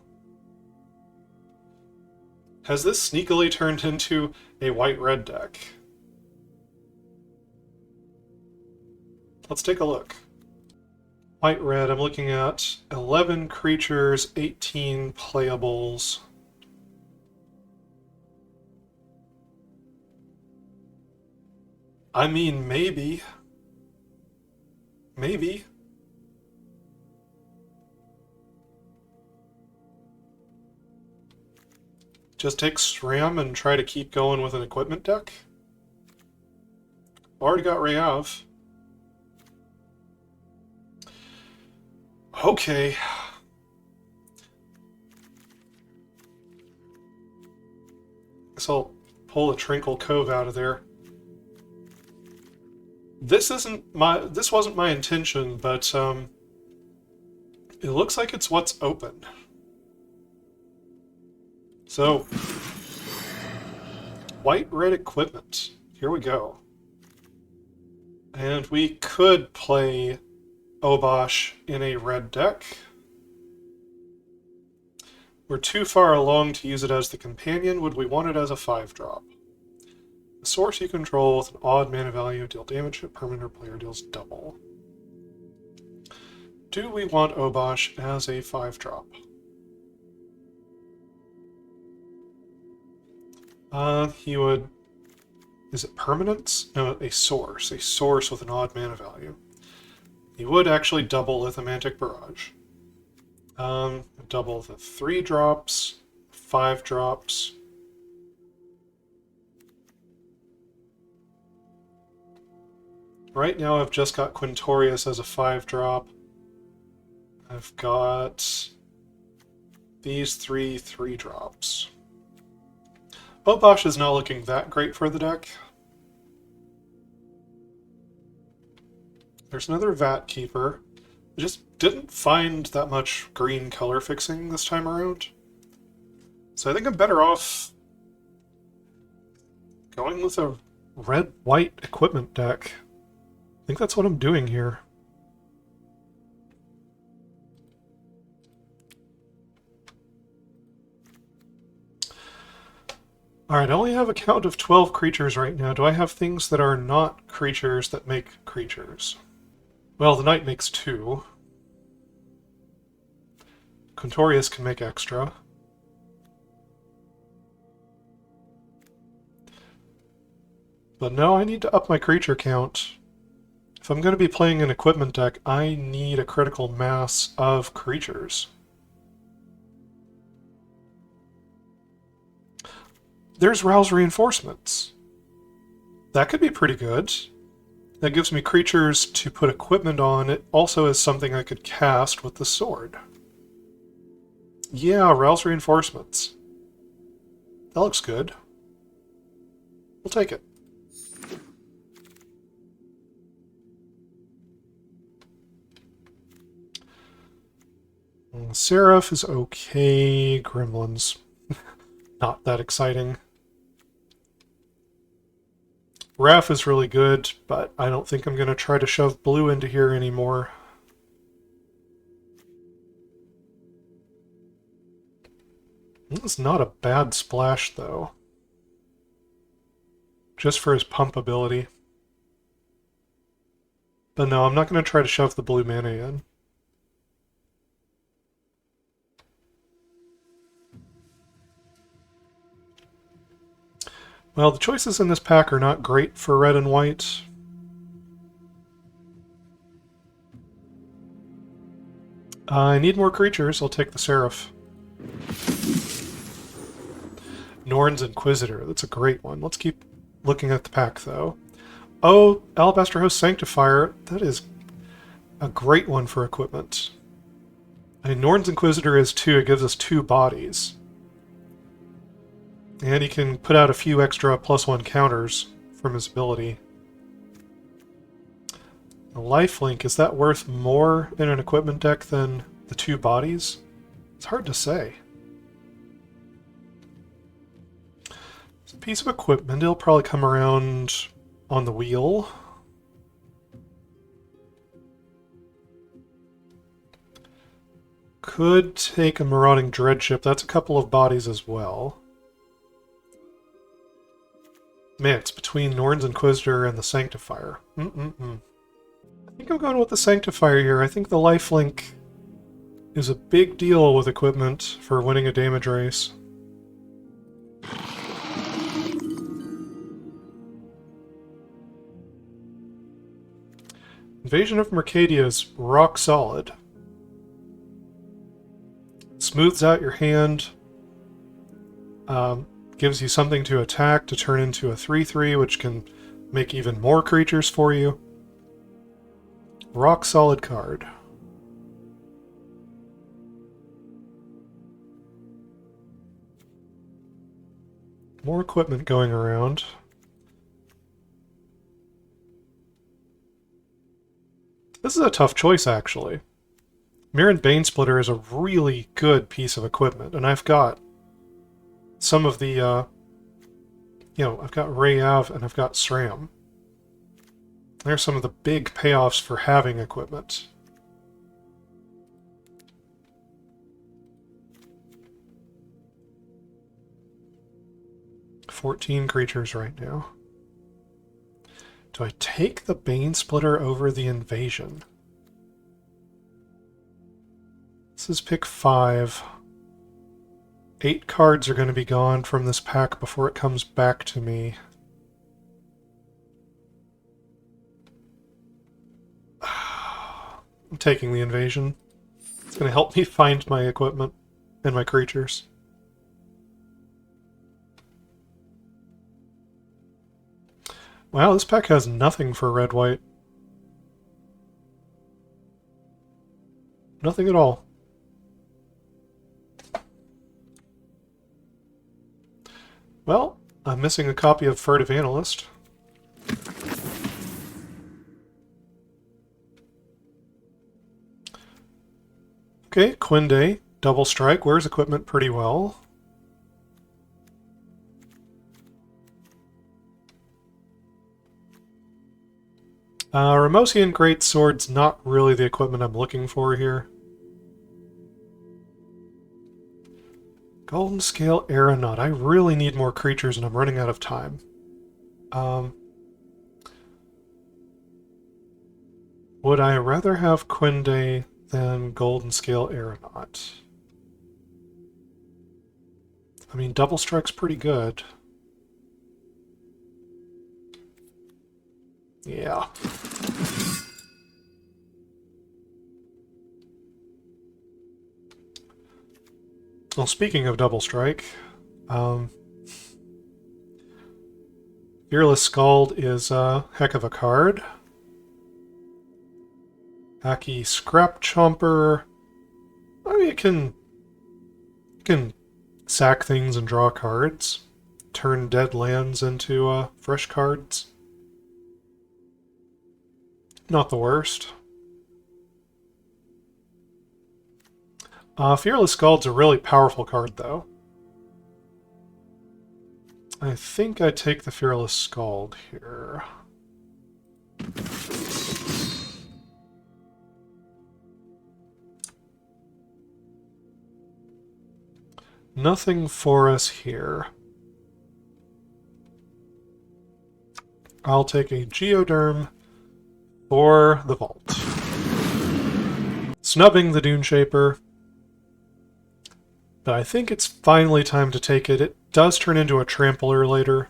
Has this sneakily turned into a white-red deck? Let's take a look. White-red, I'm looking at 11 creatures, 18 playables. I mean, maybe. Maybe. Just take SRAM and try to keep going with an equipment deck? Already got Rayav. Okay. Guess I'll pull a Trinkle Cove out of there. This wasn't my intention, but it looks like it's what's open. So, white-red equipment. Here we go. And we could play Obosh in a red deck. We're too far along to use it as the companion. Would we want it as a 5-drop? The source you control with an odd mana value, deal damage to a permanent or player deals double. Do we want Obosh as a 5-drop? He would... Is it permanence? No, a source. A source with an odd mana value. He would actually double with a Mantic Barrage. Double the 3-drops, 5-drops. Right now I've just got Quintorius as a 5-drop. I've got these 3 3-drops. Obosh is not looking that great for the deck. There's another Vat Keeper. I just didn't find that much green color fixing this time around. So I think I'm better off going with a red-white equipment deck. I think that's what I'm doing here. Alright, I only have a count of 12 creatures right now. Do I have things that are not creatures that make creatures? Well, the Knight makes 2. Quintorius can make extra. But no, I need to up my creature count. If I'm going to be playing an equipment deck, I need a critical mass of creatures. There's Rouse Reinforcements. That could be pretty good. That gives me creatures to put equipment on. It also is something I could cast with the sword. Yeah, Rouse Reinforcements. That looks good. We'll take it. Seraph is okay. Gremlins. Not that exciting. Raph is really good, but I don't think I'm going to try to shove blue into here anymore. This is not a bad splash, though. Just for his pump ability. But no, I'm not going to try to shove the blue mana in. Well, the choices in this pack are not great for red and white. I need more creatures. I'll take the Seraph. Norn's Inquisitor. That's a great one. Let's keep looking at the pack, though. Oh, Alabaster Host Sanctifier. That is a great one for equipment. I mean, Norn's Inquisitor is 2. It gives us 2 bodies. And he can put out a few extra +1 counters from his ability. The lifelink, is that worth more in an equipment deck than the 2 bodies? It's hard to say. It's a piece of equipment. It'll probably come around on the wheel. Could take a Marauding Dreadship. That's a couple of bodies as well. Man, it's between Norn's Inquisitor and the Sanctifier. I think I'm going with the Sanctifier here. I think the lifelink is a big deal with equipment for winning a damage race. Invasion of Mercadia is rock solid. Smooths out your hand. Gives you something to attack to turn into a 3/3, which can make even more creatures for you. Rock solid card. More equipment going around. This is a tough choice, actually. Mirran Banesplitter is a really good piece of equipment, and I've got some of the, I've got Rayav and I've got SRAM. There's some of the big payoffs for having equipment. $14 creatures right now. Do I take the Banesplitter over the Invasion? This is pick 5. 8 cards are going to be gone from this pack before it comes back to me. I'm taking the Invasion. It's going to help me find my equipment and my creatures. Wow, this pack has nothing for red-white. Nothing at all. Well, I'm missing a copy of Furtive Analyst. Okay, Quinde, Double Strike, wears equipment pretty well. Ramosian Greatsword's not really the equipment I'm looking for here. Golden Scale Aeronaut. I really need more creatures and I'm running out of time. Would I rather have Quinde than Golden Scale Aeronaut? I mean, Double Strike's pretty good. Yeah. Well, speaking of Double Strike, um, Fearless Scald is a heck of a card. Hacky Scrap Chomper. I mean, it can sack things and draw cards. Turn dead lands into fresh cards. Not the worst. Fearless Scald's a really powerful card, though. I think I take the Fearless Scald here. Nothing for us here. I'll take a Geoderm for the vault. Snubbing the Dune Shaper. But I think it's finally time to take it. It does turn into a Trampler later.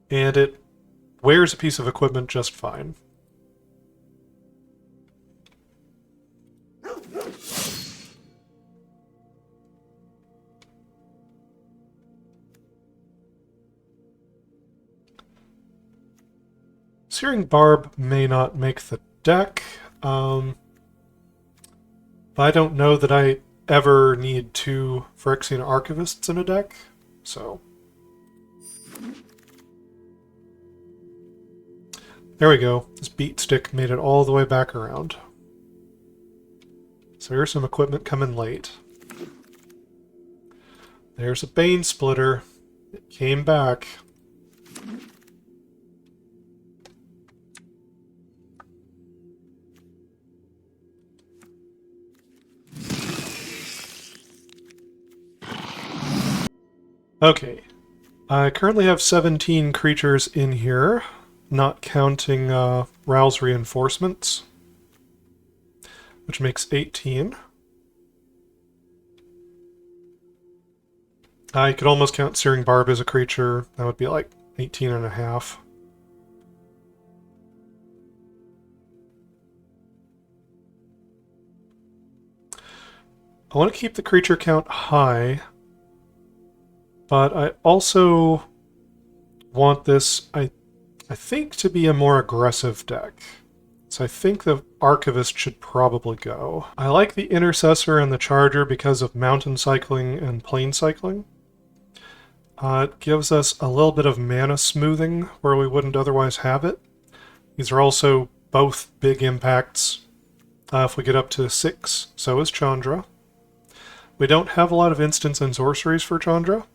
And it wears a piece of equipment just fine. Searing Barb may not make the deck, but I don't know that I ever need 2 Phyrexian Archivists in a deck, so... There we go. This beat stick made it all the way back around. So here's some equipment coming late. There's a Bane Splitter. It came back. Okay, I currently have 17 creatures in here, not counting Rouse Reinforcements, which makes 18. I could almost count Searing Barb as a creature. That would be like 18 and a half. I want to keep the creature count high, but I also want this, I think, to be a more aggressive deck. So I think the Archivist should probably go. I like the Intercessor and the Charger because of mountain cycling and plane cycling. It gives us a little bit of mana smoothing where we wouldn't otherwise have it. These are also both big impacts if we get up to 6. So is Chandra. We don't have a lot of instants and sorceries for Chandra,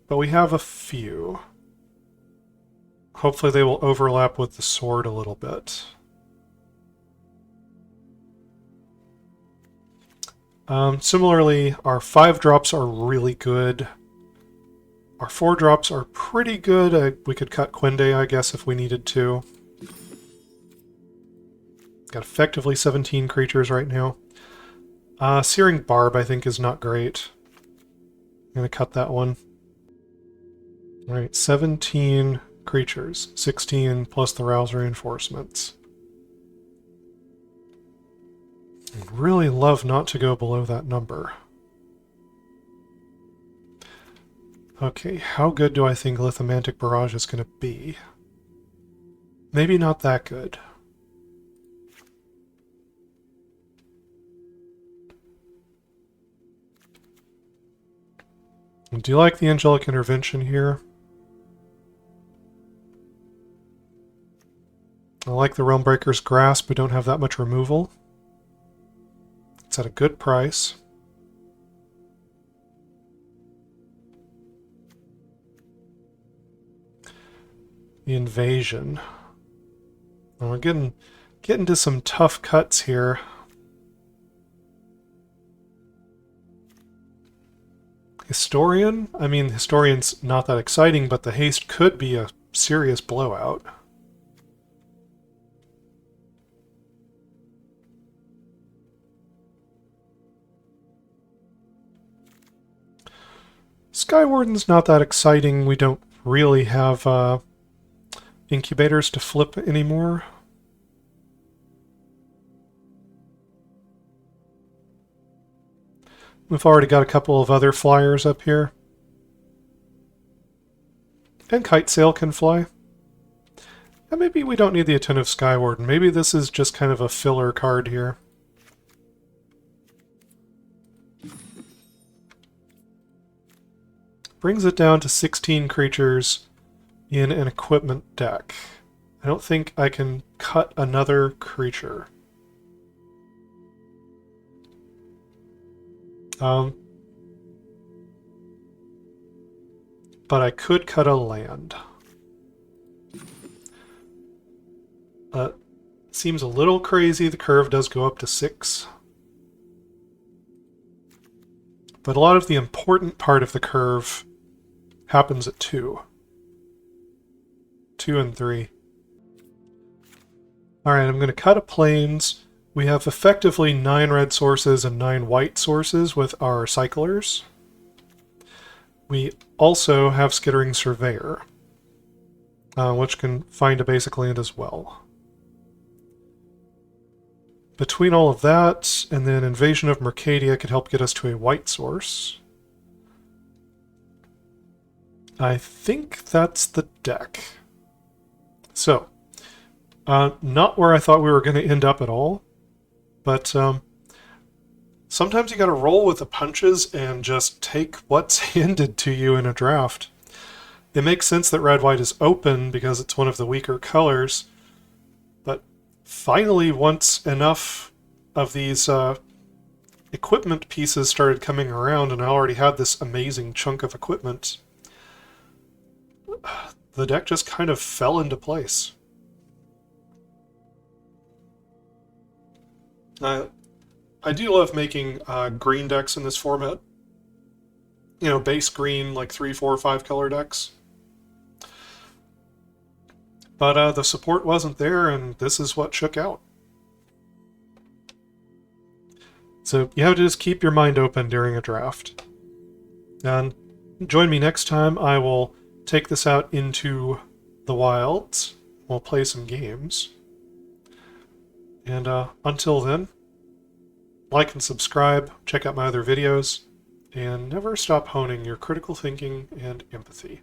but we have a few. Hopefully they will overlap with the sword a little bit. Similarly, our 5-drops are really good. Our 4-drops are pretty good. We could cut Quinde, I guess, if we needed to. Got effectively 17 creatures right now. Searing Barb, I think, is not great. I'm going to cut that one. Alright, 17 creatures. 16 plus the Rouse Reinforcements. I'd really love not to go below that number. Okay, how good do I think Lithomantic Barrage is going to be? Maybe not that good. Do you like the Angelic Intervention here? I like the Realmbreaker's Grasp. We don't have that much removal. It's at a good price. The Invasion. Well, we're getting to some tough cuts here. Historian? I mean, Historian's not that exciting, but the haste could be a serious blowout. Skywarden's not that exciting. We don't really have incubators to flip anymore. We've already got a couple of other flyers up here. And Kitesail can fly. And maybe we don't need the Attentive Skywarden. Maybe this is just kind of a filler card here. Brings it down to 16 creatures in an equipment deck. I don't think I can cut another creature. But I could cut a land. Seems a little crazy. The curve does go up to 6. But a lot of the important part of the curve happens at 2. 2 and 3. Alright, I'm going to cut a plains. We have effectively 9 red sources and 9 white sources with our cyclers. We also have Skittering Surveyor, which can find a basic land as well. Between all of that, and then Invasion of Mercadia could help get us to a white source. I think that's the deck. So, not where I thought we were going to end up at all, but sometimes you got to roll with the punches and just take what's handed to you in a draft. It makes sense that red-white is open because it's one of the weaker colors, but finally, once enough of these equipment pieces started coming around and I already had this amazing chunk of equipment, the deck just kind of fell into place. I do love making green decks in this format. You know, base green, like 3, 4, 5 color decks. But the support wasn't there, and this is what shook out. So you have to just keep your mind open during a draft. And join me next time. I will take this out into the wilds. We'll play some games. And until then, like and subscribe, check out my other videos, and never stop honing your critical thinking and empathy.